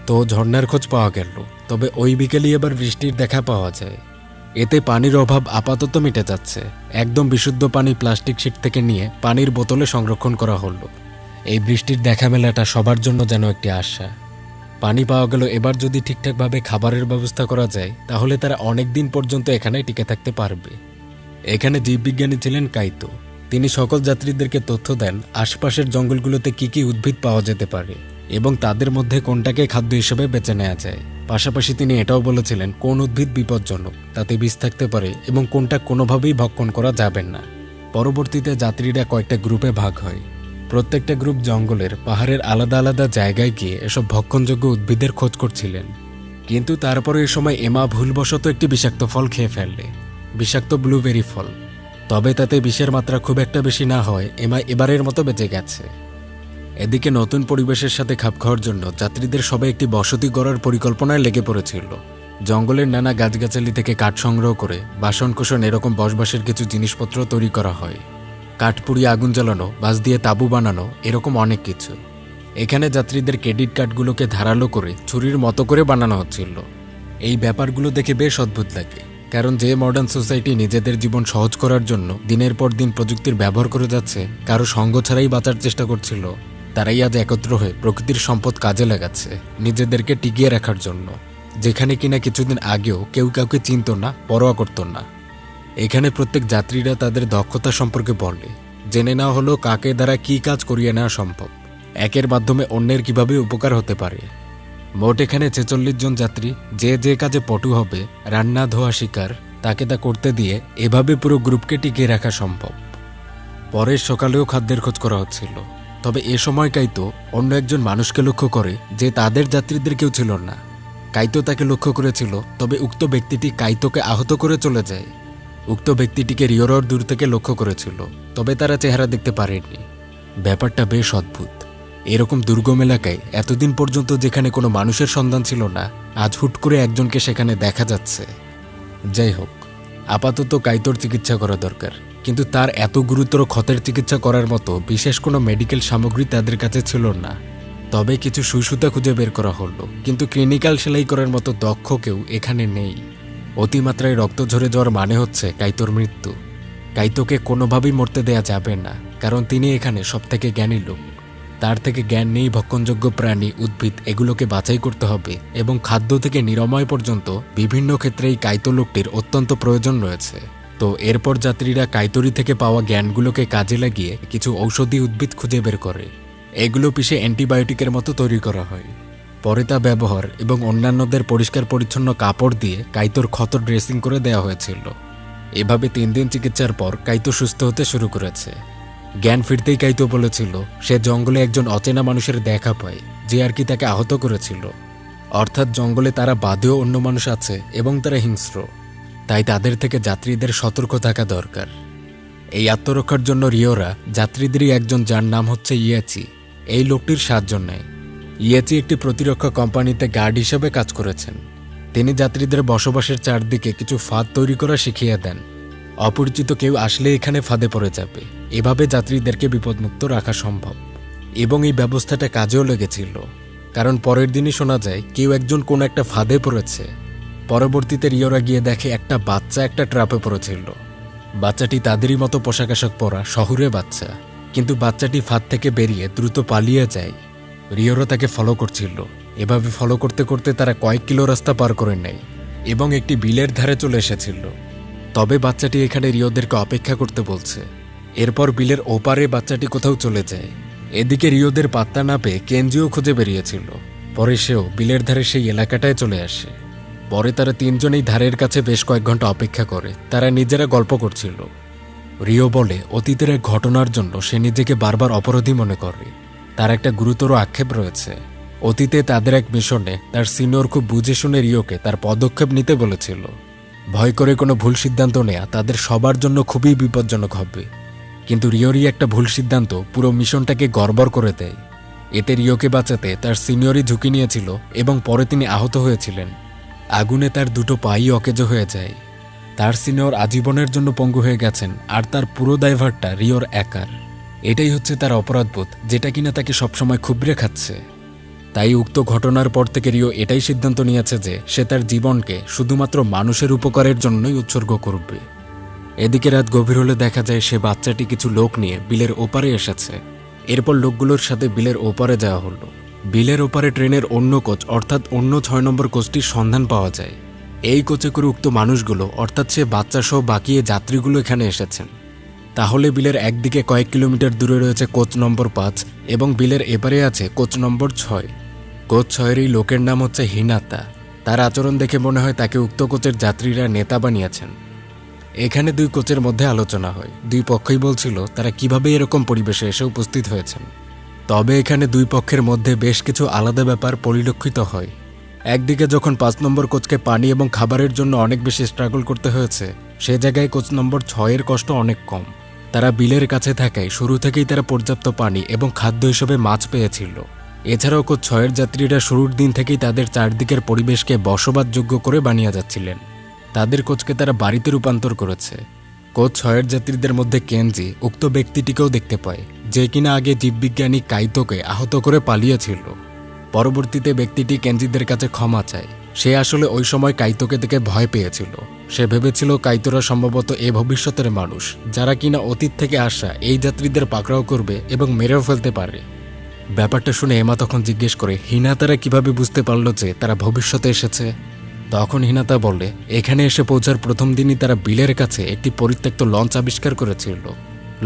তো ঝর্ণার খোঁজ পাওয়া গেল, তবে ওই বিকেলেই এবার বৃষ্টির দেখা পাওয়া যায়। এতে পানির অভাব আপাতত মিটে যাচ্ছে। একদম বিশুদ্ধ পানি প্লাস্টিক শিট থেকে নিয়ে পানির বোতলে সংরক্ষণ করা হলো। এই বৃষ্টির দেখা মেলাটা সবার জন্য যেন একটি আশা। পানি পাওয়া গেল, এবার যদি ঠিকঠাকভাবে খাবারের ব্যবস্থা করা যায় তাহলে তারা অনেক দিন পর্যন্ত এখানে টিকে থাকতে পারবে। এখানে জীববিজ্ঞানী ছিলেন কাইতো। তিনি সকল যাত্রীদেরকে তথ্য দেন আশপাশের জঙ্গলগুলোতে কি কি উদ্ভিদ পাওয়া যেতে পারে এবং তাদের মধ্যে কোনটাকে খাদ্য হিসেবে বেছে নেওয়া যায়। পাশাপাশি তিনি এটাও বলেছিলেন কোন উদ্ভিদ বিপজ্জনক, তাতে বিষ থাকতে পারে এবং কোনটা কোনোভাবেই ভক্ষণ করা যাবে না। পরবর্তীতে যাত্রীরা কয়েকটা গ্রুপে ভাগ হয়। প্রত্যেকটা গ্রুপ জঙ্গলের পাহাড়ের আলাদা আলাদা জায়গায় গিয়ে এসব ভক্ষণযোগ্য উদ্ভিদের খোঁজ করছিলেন। কিন্তু তারপরে এ সময় এমা ভুলবশত একটি বিষাক্ত ফল খেয়ে ফেললে, বিষাক্ত ব্লুবেরি ফল। তবে তাতে বিষের মাত্রা খুব একটা বেশি না হয় এমা এবারের মতো বেঁচে গেছে। এদিকে নতুন পরিবেশের সাথে খাপ খাওয়ার জন্য যাত্রীদের সবাই একটি বসতি গড়ার পরিকল্পনায় লেগে পড়েছিল। জঙ্গলের নানা গাছগাছালি থেকে কাঠ সংগ্রহ করে বাসনকোসন এরকম বসবাসের কিছু জিনিসপত্র তৈরি করা হয়। কাঠ পুড়িয়ে আগুন জ্বালানো, বাঁশ দিয়ে তাঁবু বানানো, এরকম অনেক কিছু। এখানে যাত্রীদের ক্রেডিট কার্ডগুলোকে ধারালো করে ছুরির মতো করে বানানো হচ্ছিল। এই ব্যাপারগুলো দেখে বেশ অদ্ভুত লাগে, কারণ যে মডার্ন সোসাইটি নিজেদের জীবন সহজ করার জন্য দিনের পর দিন প্রযুক্তির ব্যবহার করে যাচ্ছে, কারো সঙ্গ ছাড়াই বাঁচার চেষ্টা করছিল, তারাই আজ একত্র হয়ে প্রকৃতির সম্পদ কাজে লাগাচ্ছে নিজেদেরকে টিকিয়ে রাখার জন্য, যেখানে কিনা কিছুদিন আগেও কেউ কাউকে চিনত না, পরোয়া করত না। এখানে প্রত্যেক যাত্রীরা তাদের দক্ষতা সম্পর্কে বলে, জেনে নেওয়া হলো কাকে দ্বারা কী কাজ করিয়ে নেওয়া সম্ভব, একের মাধ্যমে অন্যের কিভাবে উপকার হতে পারে। মোট এখানে ৪৬ জন যাত্রী, যে যে কাজে পটু হবে, রান্না ধোয়া শিকার, তাকে তা করতে দিয়ে এভাবে পুরো গ্রুপকে টিকিয়ে রাখা সম্ভব। পরের সকালেও খাদ্যের খোঁজ করা হচ্ছিল। তবে এ সময় কাইতো অন্য একজন মানুষকে লক্ষ্য করে যে তাদের যাত্রীদের কেউ ছিল না। কাইতো তাকে লক্ষ্য করেছিল, তবে উক্ত ব্যক্তিটি কাইতোকে আহত করে চলে যায়। উক্ত ব্যক্তিটিকে রিওরর দূর থেকে লক্ষ্য করেছিল, তবে তারা চেহারা দেখতে পারেনি। ব্যাপারটা বেশ অদ্ভুত। এরকম দুর্গম এলাকায় এতদিন পর্যন্ত যেখানে কোনো মানুষের সন্ধান ছিল না, আজ হুট করে একজনকে সেখানে দেখা যাচ্ছে। যাই হোক, আপাতত কাইতোর চিকিৎসা করা দরকার, কিন্তু তার এত গুরুতর ক্ষতের চিকিৎসা করার মতো বিশেষ কোনো মেডিকেল সামগ্রী তাদের কাছে ছিল না। তবে কিছু সুইসুতা খুঁজে বের করা হলো, কিন্তু ক্লিনিক্যাল সেলাই করার মতো দক্ষ কেউ এখানে নেই। অতিমাত্রায় রক্ত ঝরে যাওয়ার মানে হচ্ছে কাইতোর মৃত্যু। কাইতোকে কোনোভাবেই মরতে দেয়া যাবে না, কারণ তিনি এখানে সবথেকে জ্ঞানী লোক। তার থেকে জ্ঞান নেই ভক্ষণযোগ্য প্রাণী, উদ্ভিদ, এগুলোকে বাছাই করতে হবে এবং খাদ্য থেকে নিরাময় পর্যন্ত বিভিন্ন ক্ষেত্রেই কাইতো লোকটির অত্যন্ত প্রয়োজন রয়েছে। তো এরপর যাত্রীরা কাইতরি থেকে পাওয়া জ্ঞানগুলোকে কাজে লাগিয়ে কিছু ঔষধি উদ্ভিদ খুঁজে বের করে। এগুলো পিষে অ্যান্টিবায়োটিকের মতো তৈরি করা হয়। পরে তা ব্যবহার এবং অন্যান্যদের পরিষ্কার পরিচ্ছন্ন কাপড় দিয়ে কাইতোর ক্ষত ড্রেসিং করে দেওয়া হয়েছিল। এভাবে ৩ দিন চিকিৎসার পর কাইতো সুস্থ হতে শুরু করেছে। জ্ঞান ফিরতেই কাইতো বলেছিল সে জঙ্গলে একজন অচেনা মানুষের দেখা পায়, যে আর কি তাকে আহত করেছিল। অর্থাৎ জঙ্গলে তারা বাদেও অন্য মানুষ আছে এবং তারা হিংস্র, তাই তাদের থেকে যাত্রীদের সতর্ক থাকা দরকার। এই আত্মরক্ষার জন্য রিওরা যাত্রীদেরই একজন, যার নাম হচ্ছে ইয়াচি, এই লোকটির সাহায্য নেয়। ইয়াচি একটি প্রতিরক্ষা কোম্পানিতে গার্ড হিসেবে কাজ করেছেন। তিনি যাত্রীদের বসবাসের চারদিকে কিছু ফাঁদ তৈরি করা শিখিয়ে দেন। অপরিচিত কেউ আসলে এখানে ফাঁদে পড়ে যাবে, এভাবে যাত্রীদেরকে বিপদমুক্ত রাখা সম্ভব। এবং এই ব্যবস্থাটা কাজেও লেগেছিল, কারণ পরের দিনই শোনা যায় কেউ একজন কোনো একটা ফাঁদে পড়েছে। পরবর্তীতে রিওরা গিয়ে দেখে একটা বাচ্চা একটা ট্র্যাপে পড়েছিল। বাচ্চাটি তাদেরই মতো পোশাক আশাক পরা শহুরে বাচ্চা, কিন্তু বাচ্চাটি ফাঁদ থেকে বেরিয়ে দ্রুত পালিয়ে যায়। রিওরা তাকে ফলো করছিল। এভাবে ফলো করতে করতে তারা কয়েক কিলো রাস্তা পার করে নেয় এবং একটি বিলের ধারে চলে এসেছিল। তবে বাচ্চাটি এখানে রিওদেরকে অপেক্ষা করতে বলছে। এরপর বিলের ওপারে বাচ্চাটি কোথাও চলে যায়। এদিকে রিওদের পাত্তা না পেয়ে কেনজিও খুঁজে বেরিয়েছিল। পরে সেও বিলের ধারে সেই এলাকাটায় চলে আসে। পরে তারা 3 জনেই ধারের কাছে বেশ কয়েক ঘন্টা অপেক্ষা করে। তারা নিজেরা গল্প করছিল। রিও বলে অতীতের এক ঘটনার জন্য সে নিজেকে বারবার অপরাধী মনে করে। তার একটা গুরুতর আক্ষেপ রয়েছে। অতীতে তাদের এক মিশনে তার সিনিয়র খুব বুঝে শুনে রিওকে তার পদক্ষেপ নিতে বলেছিল। ভয় করে কোনো ভুল সিদ্ধান্ত নেয়া তাদের সবার জন্য খুবই বিপজ্জনক হবে। কিন্তু রিওরই একটা ভুল সিদ্ধান্ত পুরো মিশনটাকে গড়বড় করে দেয়। এতে রিওকে বাঁচাতে তার সিনিয়রই ঝুঁকি নিয়েছিল এবং পরে তিনি আহত হয়েছিলেন। আগুনে তার 2টো পাই অকেজো হয়ে যায়। তার সিনিয়র আজীবনের জন্য পঙ্গু হয়ে গেছেন, আর তার পুরো দায়ভারটা রিওর একার। এটাই হচ্ছে তার অপরাধবোধ, যেটা কিনা তাকে সবসময় খুবড়ে খাচ্ছে। তাই উক্ত ঘটনার পর থেকে রিও এটাই সিদ্ধান্ত নিয়েছে যে সে তার জীবনকে শুধুমাত্র মানুষের উপকারের জন্যই উৎসর্গ করবে। এদিকে রাত গভীর হলে দেখা যায় সে বাচ্চাটি কিছু লোক নিয়ে বিলের ওপারে এসেছে। এরপর লোকগুলোর সাথে বিলের ওপারে যাওয়া হলো। বিলের ওপারে ট্রেনের অন্য কোচ অর্থাৎ অন্য 6 নম্বর কোচটির সন্ধান পাওয়া যায়। এই কোচে করে উক্ত মানুষগুলো অর্থাৎ সে বাচ্চা সহ বাকি যাত্রীগুলো এখানে এসেছেন। তাহলে বিলের একদিকে কয়েক কিলোমিটার দূরে রয়েছে কোচ নম্বর 5 এবং বিলের এপারে আছে কোচ নম্বর 6। কোচ 6-এর এই লোকের নাম হচ্ছে হিনাতা। তার আচরণ দেখে মনে হয় তাকে উক্ত কোচের যাত্রীরা নেতা বানিয়েছেন। এখানে দুই কোচের মধ্যে আলোচনা হয়। দুই পক্ষই বলছিল তারা কিভাবে এরকম পরিবেশে এসে উপস্থিত হয়েছেন। তবে এখানে দুই পক্ষের মধ্যে বেশ কিছু আলাদা ব্যাপার পরিলক্ষিত হয়। একদিকে যখন 5 নম্বর কোচকে পানি এবং খাবারের জন্য অনেক বেশি স্ট্রাগল করতে হয়েছে, সে জায়গায় কোচ নম্বর 6-এর কষ্ট অনেক কম। তারা বিলের কাছে থাকায় শুরু থেকেই তারা পর্যাপ্ত পানি এবং খাদ্য হিসেবে মাছ পেয়েছিল। এছাড়াও কোচ 6-এর যাত্রীরা শুরুর দিন থেকেই তাদের চারদিকের পরিবেশকে বসবাসযোগ্য করে বানিয়ে যাচ্ছিলেন। তাদের কোচকে তারা বাড়িতে রূপান্তর করেছে। কোচ 6-এর যাত্রীদের মধ্যে কেনজি উক্ত ব্যক্তিটিকেও দেখতে পায়, যে কিনা আগে জীববিজ্ঞানী কাইতোকে আহত করে পালিয়েছিল। পরবর্তীতে ব্যক্তিটি কেনজিদের কাছে ক্ষমা চায়। সে আসলে ওই সময় কাইতোকে দেখে ভয় পেয়েছিল। সে ভেবেছিল কাইতোরা সম্ভবত এ ভবিষ্যতের মানুষ, যারা কিনা অতীত থেকে আসা এই যাত্রীদের পাকড়াও করবে এবং মেরেও ফেলতে পারে। ব্যাপারটা শুনে এমা তখন জিজ্ঞেস করে হিনাতারা কিভাবে বুঝতে পারল যে তারা ভবিষ্যতে এসেছে। তখন হিনাতা বলে, এখানে এসে পৌঁছার প্রথম দিনই তারা বিলের কাছে একটি পরিত্যক্ত লঞ্চ আবিষ্কার করেছিল।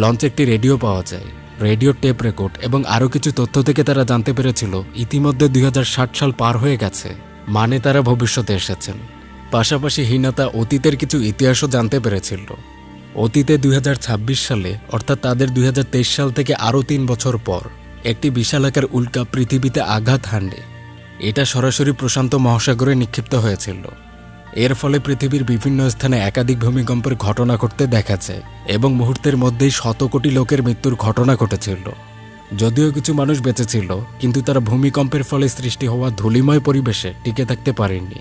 লঞ্চে একটি রেডিও পাওয়া যায়, রেডিও টেপ রেকর্ড এবং আরও কিছু তথ্য থেকে তারা জানতে পেরেছিল ইতিমধ্যে 2060 সাল পার হয়ে গেছে, মানে তারা ভবিষ্যতে এসেছেন। পাশাপাশি হিনাতা অতীতের কিছু ইতিহাসও জানতে পেরেছিল। অতীতে 2026 সালে, অর্থাৎ তাদের 2023 সাল থেকে আরও 3 বছর পর, একটি বিশালাকার উল্কা পৃথিবীতে আঘাত হানবে। এটা সরাসরি প্রশান্ত মহাসাগরে নিক্ষিপ্ত হয়েছিল। এর ফলে পৃথিবীর বিভিন্ন স্থানে একাধিক ভূমিকম্পের ঘটনা ঘটতে দেখা যায় এবং মুহূর্তের মধ্যেই 100 কোটি লোকের মৃত্যুর ঘটনা ঘটেছিল। যদিও কিছু মানুষ বেঁচে ছিল, কিন্তু তারা ভূমিকম্পের ফলে সৃষ্টি হওয়া ধূলিময় পরিবেশে টিকে থাকতে পারেনি।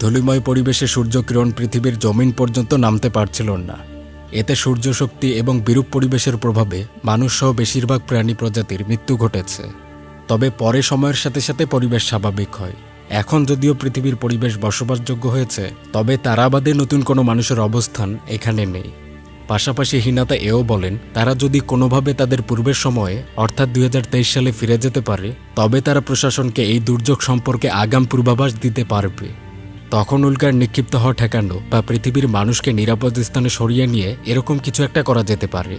ধূলিময় পরিবেশে সূর্যকিরণ পৃথিবীর জমিন পর্যন্ত নামতে পারছিল না। এতে সূর্য শক্তি এবং বিরূপ পরিবেশের প্রভাবে মানুষসহ বেশিরভাগ প্রাণী প্রজাতির মৃত্যু ঘটেছে। তবে পরে সময়ের সাথে সাথে পরিবেশ স্বাভাবিক হয়। এখন যদিও পৃথিবীর পরিবেশ বসবাসযোগ্য হয়েছে, তবে তারা বাদে নতুন কোনো মানুষের অবস্থান এখানে নেই। পাশাপাশি হিনাতা এও বলেন, তারা যদি কোনোভাবে তাদের পূর্বের সময়ে অর্থাৎ 2023 সালে ফিরে যেতে পারে, তবে তারা প্রশাসনকে এই দুর্যোগ সম্পর্কে আগাম পূর্বাভাস দিতে পারবে। তখন উল্কার নিক্ষিপ্ত হওয়া ঠেকানো বা পৃথিবীর মানুষকে নিরাপদ স্থানে সরিয়ে নিয়ে এরকম কিছু একটা করা যেতে পারে।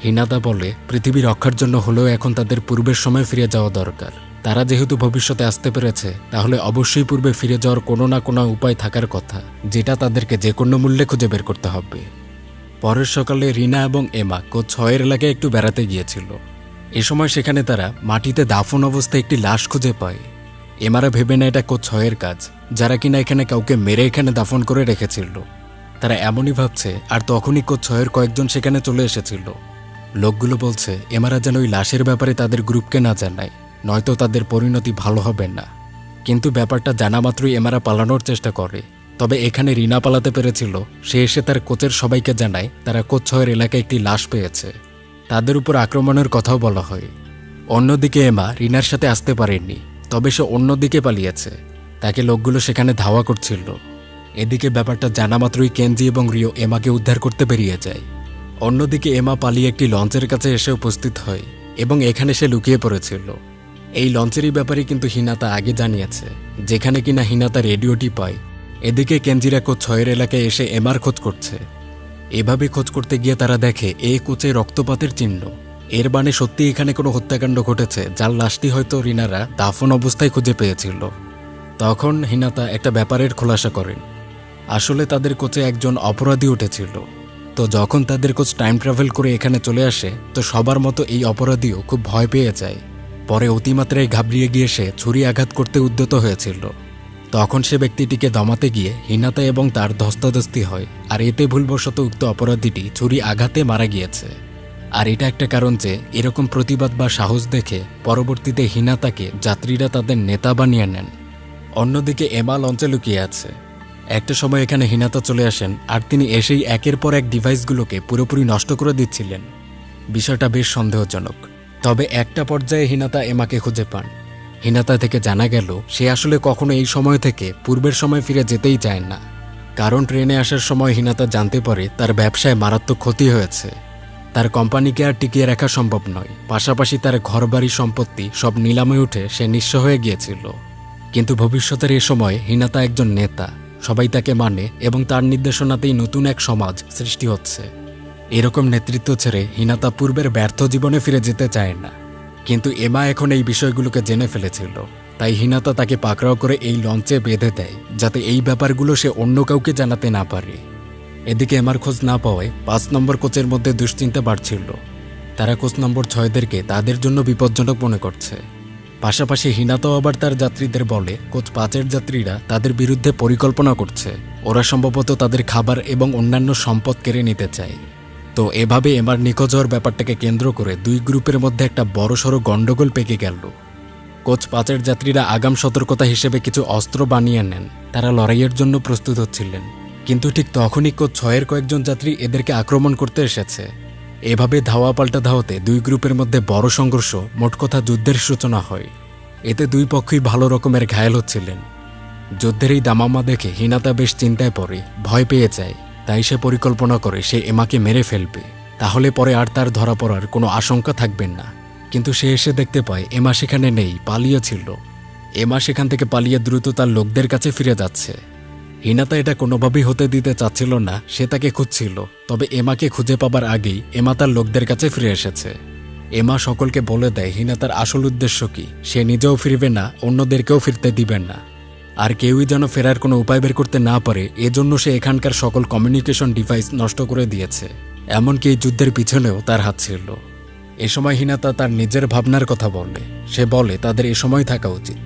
হিনাতা বলে, পৃথিবী রক্ষার জন্য হলেও এখন তাদের পূর্বের সময় ফিরে যাওয়া দরকার। তারা যেহেতু ভবিষ্যতে আসতে পেরেছে, তাহলে অবশ্যই পূর্বে ফিরে যাওয়ার কোনো না কোনো উপায় থাকার কথা, যেটা তাদেরকে যে কোনো মূল্যে খুঁজে বের করতে হবে। পরের সকালে রিনা এবং এমা কোচ 6-এর এলাকায় একটু বেড়াতে গিয়েছিল। এ সময় সেখানে তারা মাটিতে দাফন অবস্থায় একটি লাশ খুঁজে পায়। এমারা ভেবে না এটা কোচ 6-এর কাজ, যারা কিনা এখানে কাউকে মেরে এখানে দাফন করে রেখেছিল। তারা এমনই ভাবছে, আর তখনই কোচ 6-এর কয়েকজন সেখানে চলে এসেছিল। লোকগুলো বলছে এমারা যেন ওই লাশের ব্যাপারে তাদের গ্রুপকে না জানায়, নয়তো তাদের পরিণতি ভালো হবে না। কিন্তু ব্যাপারটা জানা মাত্রই এমারা পালানোর চেষ্টা করে। তবে এখানে রিনা পালাতে পেরেছিল। সে এসে তার কোচের সবাইকে জানায় তারা কোচ 6-এর এলাকায় একটি লাশ পেয়েছে। তাদের উপর আক্রমণের কথাও বলা হয়। অন্যদিকে এমা রিনার সাথে আসতে পারেনি, তবে সে অন্যদিকে পালিয়েছে। তাকে লোকগুলো সেখানে ধাওয়া করছিল। এদিকে ব্যাপারটা জানা মাত্রই কেনজি এবং রিও এমাকে উদ্ধার করতে বেরিয়ে যায়। অন্যদিকে এমা পালিয়ে একটি লঞ্চের কাছে এসে উপস্থিত হয় এবং এখানে সে লুকিয়ে পড়েছিল। এই লঞ্চেরই ব্যাপারে কিন্তু হিনাতা আগে জানিয়েছে, যেখানে কিনা হিনাতা রেডিওটি পায়। এদিকে কেনজিরা কোচ 6-এর এলাকায় এসে এমার খোঁজ করছে। এভাবে খোঁজ করতে গিয়ে তারা দেখে এই কোচে রক্তপাতের চিহ্ন। এর মানে সত্যি এখানে কোনো হত্যাকাণ্ড ঘটেছে, যার লাশটি হয়তো রিনারা দাফন অবস্থায় খুঁজে পেয়েছিল। তখন হিনাতা একটা ব্যাপারের খোলাসা করেন। আসলে তাদের কোচে একজন অপরাধী উঠেছিল। তো যখন তাদের কোচ টাইম ট্রাভেল করে এখানে চলে আসে, তো সবার মতো এই অপরাধীও খুব ভয় পেয়ে যায়। পরে অতিমাত্রায় ঘাবড়িয়ে গিয়ে সে ছুরি আঘাত করতে উদ্যত হয়েছিল। তখন সে ব্যক্তিটিকে দমাতে গিয়ে হিনাতা এবং তার ধস্তাধস্তি হয়, আর এতে ভুলবশত উক্ত অপরাধীটি ছুরি আঘাতে মারা গিয়েছে। আর এটা একটা কারণ যে এরকম প্রতিবাদ বা সাহস দেখে পরবর্তীতে হিনাতাকে যাত্রীরা তাদের নেতা বানিয়ে নেন। অন্যদিকে এমা লঞ্চে লুকিয়ে আছে। একটা সময় এখানে হিনাতা চলে আসেন, আর তিনি এসেই একের পর এক ডিভাইসগুলোকে পুরোপুরি নষ্ট করে দিচ্ছিলেন। বিষয়টা বেশ সন্দেহজনক। তবে একটা পর্যায়ে হিনাতা এমাকে খুঁজে পান। হিনাতা থেকে জানা গেল সে আসলে কখনো এই সময় থেকে পূর্বের সময় ফিরে যেতেই চায় না। কারণ ট্রেনে আসার সময় হিনাতা জানতে পারে তার ব্যবসায় মারাত্মক ক্ষতি হয়েছে। তার কোম্পানিকে আর টিকিয়ে রাখা সম্ভব নয়। পাশাপাশি তার ঘরবাড়ি সম্পত্তি সব নিলামে উঠে সে নিঃস্ব হয়ে গিয়েছিল। কিন্তু ভবিষ্যতের এ সময় হিনাতা একজন নেতা, সবাই তাকে মানে এবং তার নির্দেশনাতেই নতুন এক সমাজ সৃষ্টি হচ্ছে। এরকম নেতৃত্ব ছেড়ে হিনাতা পূর্বের ব্যর্থ জীবনে ফিরে যেতে চায় না, কিন্তু এমা এখন এই বিষয়গুলোকে জেনে ফেলেছিল। তাই হিনাতা তাকে পাকড়াও করে এই লঞ্চে বেঁধে দেয়, যাতে এই ব্যাপারগুলো সে অন্য কাউকে জানাতে না পারে। এদিকে এমার খোঁজ না পাওয়ায় 5 নম্বর কোচের মধ্যে দুশ্চিন্তা বাড়ছিল। তারা কোচ নম্বর 6দেরকে তাদের জন্য বিপজ্জনক মনে করছে। পাশাপাশি হিনাতাও আবার তার যাত্রীদের বলে কোচ 5-এর যাত্রীরা তাদের বিরুদ্ধে পরিকল্পনা করছে, ওরা সম্ভবত তাদের খাবার এবং অন্যান্য সম্পদ কেড়ে নিতে চায়। তো এভাবে এমার নিখোঁজ হওয়ার ব্যাপারটাকে কেন্দ্র করে 2 গ্রুপের মধ্যে একটা বড়সড় গণ্ডগোল পেকে গেল। কোচ 5-এর যাত্রীরা আগাম সতর্কতা হিসেবে কিছু অস্ত্র বানিয়ে নেন, তারা লড়াইয়ের জন্য প্রস্তুত হচ্ছিলেন। কিন্তু ঠিক তখনই কোচ 6-এর কয়েকজন যাত্রী এদেরকে আক্রমণ করতে এসেছে। এভাবে ধাওয়া পাল্টা ধাওয়াতে 2 গ্রুপের মধ্যে বড় সংঘর্ষ, মোট কথা যুদ্ধের সূচনা হয়। এতে 2 পক্ষই ভালো রকমের ঘায়েল হচ্ছিলেন। যুদ্ধের এই দামামা দেখে হিনাতা বেশ চিন্তায় পড়ে, ভয় পেয়ে যায়। তাই সে পরিকল্পনা করে সে এমাকে মেরে ফেলবে, তাহলে পরে আর তার ধরা পড়ার কোনো আশঙ্কা থাকবেন না। কিন্তু সে এসে দেখতে পায় এমা সেখানে নেই, পালিয়েছিল। এমা সেখান থেকে পালিয়ে দ্রুত তার লোকদের কাছে ফিরে যাচ্ছে। হিনাতা এটা কোনোভাবেই হতে দিতে চাচ্ছিল না, সে তাকে খুঁজছিল। তবে এমাকে খুঁজে পাবার আগেই এমা তার লোকদের কাছে ফিরে এসেছে। এমা সকলকে বলে দেয় হিনাতার আসল উদ্দেশ্য কি, সে নিজেও ফিরবে না, অন্যদেরকেও ফিরতে দিবেন না। আর কেউই যেন ফেরার কোনো উপায় বের করতে না পারে, এজন্য সে এখানকার সকল কমিউনিকেশন ডিভাইস নষ্ট করে দিয়েছে। এমনকি এই যুদ্ধের পিছনেও তার হাত ছিল। এ সময় হিনাতা তার নিজের ভাবনার কথা বলে। সে বলে তাদের এ সময় থাকা উচিত।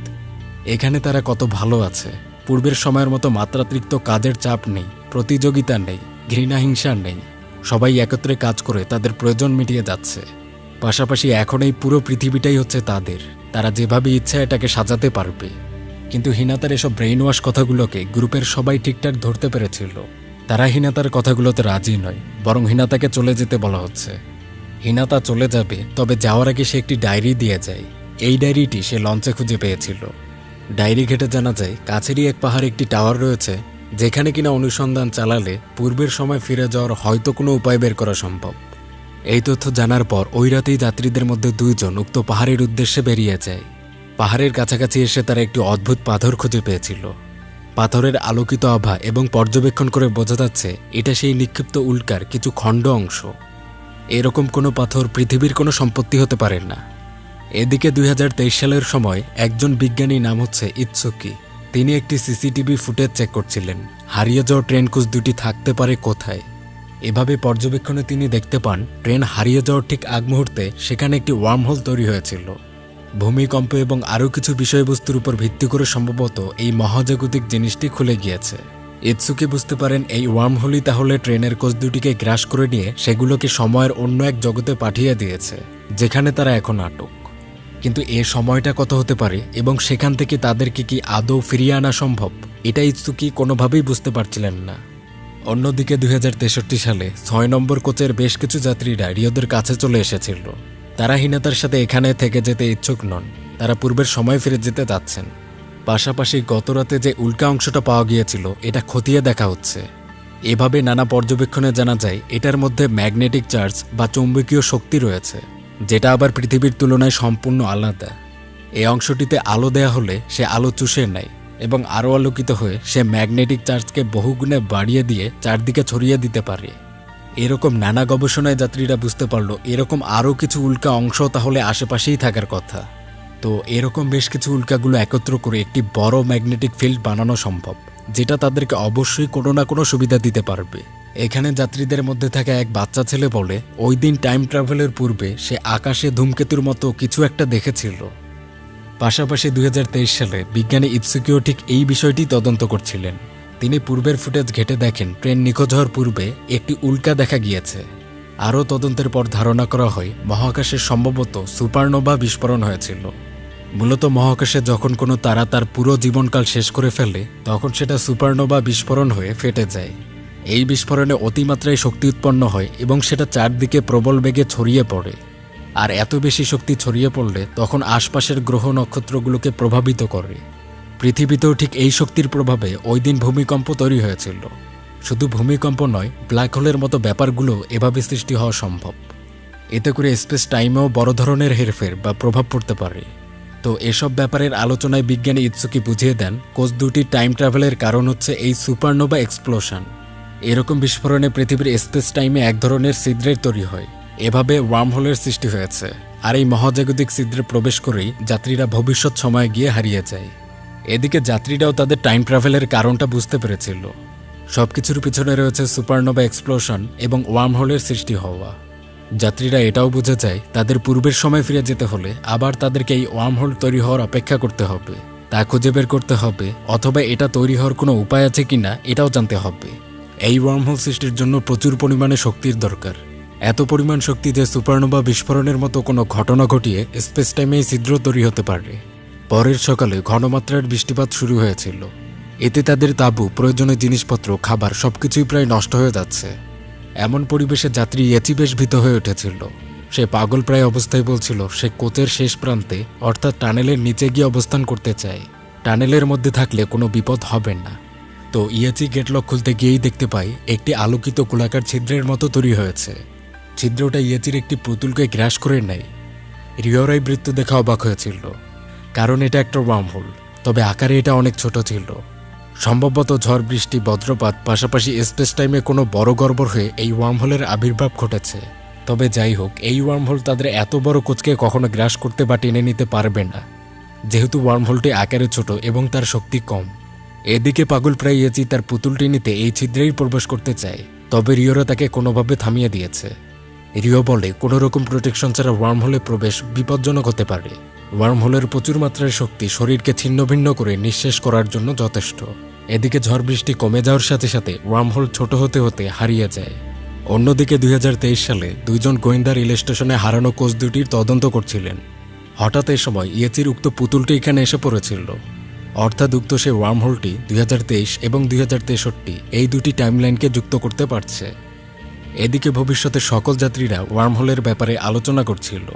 এখানে তারা কত ভালো আছে, পূর্বের সময়ের মতো মাত্রাতিরিক্ত কাজের চাপ নেই, প্রতিযোগিতা নেই, ঘৃণা হিংসা নেই। সবাই একত্রে কাজ করে তাদের প্রয়োজন মিটিয়ে যাচ্ছে। পাশাপাশি এখন এই পুরো পৃথিবীটাই হচ্ছে তাদের, তারা যেভাবে ইচ্ছা এটাকে সাজাতে পারবে। কিন্তু হিনাতার এসব ব্রেইন ওয়াশ কথাগুলোকে গ্রুপের সবাই ঠিকঠাক ধরতে পেরেছিল। তারা হিনাতার কথাগুলোতে রাজি নয়, বরং হিনাতাকে চলে যেতে বলা হচ্ছে। হিনাতা চলে যাবে, তবে যাওয়ার আগে সে একটি ডায়েরি দিয়ে যায়। এই ডায়েরিটি সে লঞ্চে খুঁজে পেয়েছিল। ডায়েরি ঘেটে জানা যায় কাছেরই এক পাহাড়ে একটি টাওয়ার রয়েছে, যেখানে কিনা অনুসন্ধান চালালে পূর্বের সময় ফিরে যাওয়ার হয়তো কোনো উপায় বের করা সম্ভব। এই তথ্য জানার পর ওই রাতেই যাত্রীদের মধ্যে 2 জন উক্ত পাহাড়ের উদ্দেশ্যে বেরিয়ে যায়। পাহাড়ের কাছাকাছি এসে তারা একটি অদ্ভুত পাথর খুঁজে পেয়েছিল। পাথরের আলোকিত আভা এবং পর্যবেক্ষণ করে বোঝা যাচ্ছে এটা সেই নিক্ষিপ্ত উল্কার কিছু খণ্ড অংশ। এরকম কোনো পাথর পৃথিবীর কোনো সম্পত্তি হতে পারে না। এদিকে 2023 সালের সময় একজন বিজ্ঞানী, নাম হচ্ছে ইৎসুকি, তিনি একটি সিসিটিভি ফুটেজ চেক করছিলেন হারিয়ে যাওয়া ট্রেন কোচ 2টি থাকতে পারে কোথায়। এভাবে পর্যবেক্ষণে তিনি দেখতে পান ট্রেন হারিয়ে যাওয়ার ঠিক আগ মুহূর্তে সেখানে একটি ওয়ার্মহোল তৈরি হয়েছিল। ভূমিকম্প এবং আরও কিছু বিষয়বস্তুর উপর ভিত্তি করে সম্ভবত এই মহাজাগতিক জিনিসটি খুলে গিয়েছে। ইৎসুকি বুঝতে পারেন এই ওয়ার্মহোলই তাহলে ট্রেনের কোচ 2টিকে গ্রাস করে নিয়ে সেগুলোকে সময়ের অন্য এক জগতে পাঠিয়ে দিয়েছে, যেখানে তারা এখন আটক। কিন্তু এ সময়টা কত হতে পারে এবং সেখান থেকে তাদেরকে কি আদৌ ফিরিয়ে আনা সম্ভব, এটা ইৎসুকি কোনোভাবেই বুঝতে পারছিলেন না। অন্যদিকে 2063 সালে 6 নম্বর কোচের বেশ কিছু যাত্রীরা রিওদের কাছে চলে এসেছিল। তারা হিনাতার সাথে এখানে থেকে যেতে ইচ্ছুক নন, তারা পূর্বের সময় ফিরে যেতে যাচ্ছেন। পাশাপাশি গতরাতে যে উল্কা অংশটা পাওয়া গিয়েছিল এটা খতিয়ে দেখা হচ্ছে। এভাবে নানা পর্যবেক্ষণে জানা যায় এটার মধ্যে ম্যাগনেটিক চার্জ বা চৌম্বকীয় শক্তি রয়েছে, যেটা আবার পৃথিবীর তুলনায় সম্পূর্ণ আলাদা। এই অংশটিতে আলো দেয়া হলে সে আলো চুষে নেয় এবং আরও আলোকিত হয়ে সে ম্যাগনেটিক চার্জকে বহুগুণে বাড়িয়ে দিয়ে চারদিকে ছড়িয়ে দিতে পারে। এরকম নানা গবেষণায় যাত্রীরা বুঝতে পারল এরকম আরও কিছু উল্কা অংশ তাহলে আশেপাশেই থাকার কথা। তো এরকম বেশ কিছু উল্কাগুলো একত্র করে একটি বড় ম্যাগনেটিক ফিল্ড বানানো সম্ভব, যেটা তাদেরকে অবশ্যই কোনো না কোনো সুবিধা দিতে পারবে। এখানে যাত্রীদের মধ্যে থাকা এক বাচ্চা ছেলে বলে ওই দিন টাইম ট্রাভেলের পূর্বে সে আকাশে ধূমকেতুর মতো কিছু একটা দেখেছিল। পাশাপাশি 2023 সালে বিজ্ঞানী ইৎসুকিও ঠিক এই বিষয়টি তদন্ত করছিলেন। তিনি পূর্বের ফুটেজ ঘেটে দেখেন ট্রেন নিখোঁজ হওয়ার পূর্বে একটি উল্কা দেখা গিয়েছে। আরও তদন্তের পর ধারণা করা হয় মহাকাশে সম্ভবত সুপারনোভা বিস্ফোরণ হয়েছিল। মূলত মহাকাশে যখন কোনো তারা তার পুরো জীবনকাল শেষ করে ফেলে তখন সেটা সুপারনোভা বিস্ফোরণ হয়ে ফেটে যায়। এই বিস্ফোরণে অতিমাত্রায় শক্তি উৎপন্ন হয় এবং সেটা চারদিকে প্রবল বেগে ছড়িয়ে পড়ে। আর এত বেশি শক্তি ছড়িয়ে পড়লে তখন আশপাশের গ্রহ নক্ষত্রগুলোকে প্রভাবিত করে। পৃথিবীতেও ঠিক এই শক্তির প্রভাবে ওই দিন ভূমিকম্প তৈরি হয়েছিল। শুধু ভূমিকম্প নয়, ব্ল্যাক হোলের মতো ব্যাপারগুলো এভাবে সৃষ্টি হওয়া সম্ভব। এতে করে স্পেস টাইমেও বড় ধরনের হেরফের বা প্রভাব পড়তে পারে। তো এসব ব্যাপারের আলোচনায় বিজ্ঞানী ইৎসুকি বুঝিয়ে দেন কোচ 2টি টাইম ট্রাভেলের কারণ হচ্ছে এই সুপারনোভা এক্সপ্লোশন। এরকম বিস্ফোরণে পৃথিবীর স্পেস টাইমে এক ধরনের ছিদ্রের তৈরি হয়। এভাবে ওয়ার্মহোলের সৃষ্টি হয়েছে। আর এই মহাজাগতিক ছিদ্রে প্রবেশ করেই যাত্রীরা ভবিষ্যৎ সময়ে গিয়ে হারিয়ে যায়। এদিকে যাত্রীরাও তাদের টাইম ট্রাভেলের কারণটা বুঝতে পেরেছিল। সবকিছুর পিছনে রয়েছে সুপারনোভা এক্সপ্লোশন এবং ওয়ার্মহোলের সৃষ্টি হওয়া। যাত্রীরা এটাও বুঝে যায় তাদের পূর্বের সময় ফিরে যেতে হলে আবার তাদেরকে এই ওয়ার্মহোল তৈরি হওয়ার অপেক্ষা করতে হবে, তা খুঁজে বের করতে হবে, অথবা এটা তৈরি হওয়ার কোনো উপায় আছে কিনা এটাও জানতে হবে। এই ওয়ার্মহোল সৃষ্টির জন্য প্রচুর পরিমাণে শক্তির দরকার। এত পরিমাণ শক্তি যে সুপারনোভা বিস্ফোরণের মতো কোনো ঘটনা ঘটিয়ে স্পেস টাইমে ছিদ্র তৈরি হতে পারে। পরের সকালে ঘনমাত্রার বৃষ্টিপাত শুরু হয়েছিল। এতে তাদের তাঁবু, প্রয়োজনীয় জিনিসপত্র, খাবার সবকিছুই প্রায় নষ্ট হয়ে যাচ্ছে। এমন পরিবেশে যাত্রী ইয়েচি বেশ ভীত হয়ে উঠেছিল। সে পাগল প্রায় অবস্থায় বলছিল সে কোচের শেষ প্রান্তে অর্থাৎ টানেলের নিচে গিয়ে অবস্থান করতে চায়। টানেলের মধ্যে থাকলে কোনো বিপদ হবে না। তো ইয়েচি গেটলক খুলতে গিয়েই দেখতে পাই একটি আলোকিত গোলাকার ছিদ্রের মতো তৈরি হয়েছে। ছিদ্রটা ইয়েচির একটি পুতুলকে গ্রাস করে নেয়। রিওরাই বৃত্ত দেখা অবাক হয়েছিল, কারণ এটা একটা ওয়ার্মহোল, তবে আকারে এটা অনেক ছোট ছিল। সম্ভবত ঝড়, বৃষ্টি, বজ্রপাত, পাশাপাশি স্পেস টাইমে কোনো বড় গড়বড় হয়ে এই ওয়ার্মহোলের আবির্ভাব ঘটেছে। তবে যাই হোক, এই ওয়ার্মহোল তাদের এত বড় কোচকে কখনো গ্রাস করতে বা টেনে নিতে পারবে না, যেহেতু ওয়ার্মহোলটি আকারে ছোট এবং তার শক্তি কম। এদিকে পাগল প্রায় ইয়েচি তার পুতুলটি নিতে এই ছিদ্রেই প্রবেশ করতে চায়, তবে রিওরা তাকে কোনোভাবে থামিয়ে দিয়েছে। রিও বলে কোনো রকম প্রোটেকশন ছাড়া ওয়ার্মহোলে প্রবেশ বিপজ্জনক হতে পারে। ওয়ার্মহোলের প্রচুর মাত্রায় শক্তি শরীরকে ছিন্ন ভিন্ন করে নিঃশেষ করার জন্য যথেষ্ট। এদিকে ঝড় বৃষ্টি কমে যাওয়ার সাথে সাথে ওয়ার্মহোল ছোট হতে হতে হারিয়ে যায়। অন্যদিকে 2023 সালে দুইজন গোয়েন্দা রেল স্টেশনে হারানো কোচ দুটির তদন্ত করছিলেন। হঠাৎ এ সময় ইয়েচির উক্ত পুতুলটি এখানে এসে পড়েছিল। অর্থাৎ উক্ত সে ওয়ার্মহোলটি 2023 এবং 2063 এই দুটি টাইমলাইনকে যুক্ত করতে পারছে। এদিকে ভবিষ্যতের সকল যাত্রীরা ওয়ার্মহোলের ব্যাপারে আলোচনা করছিল।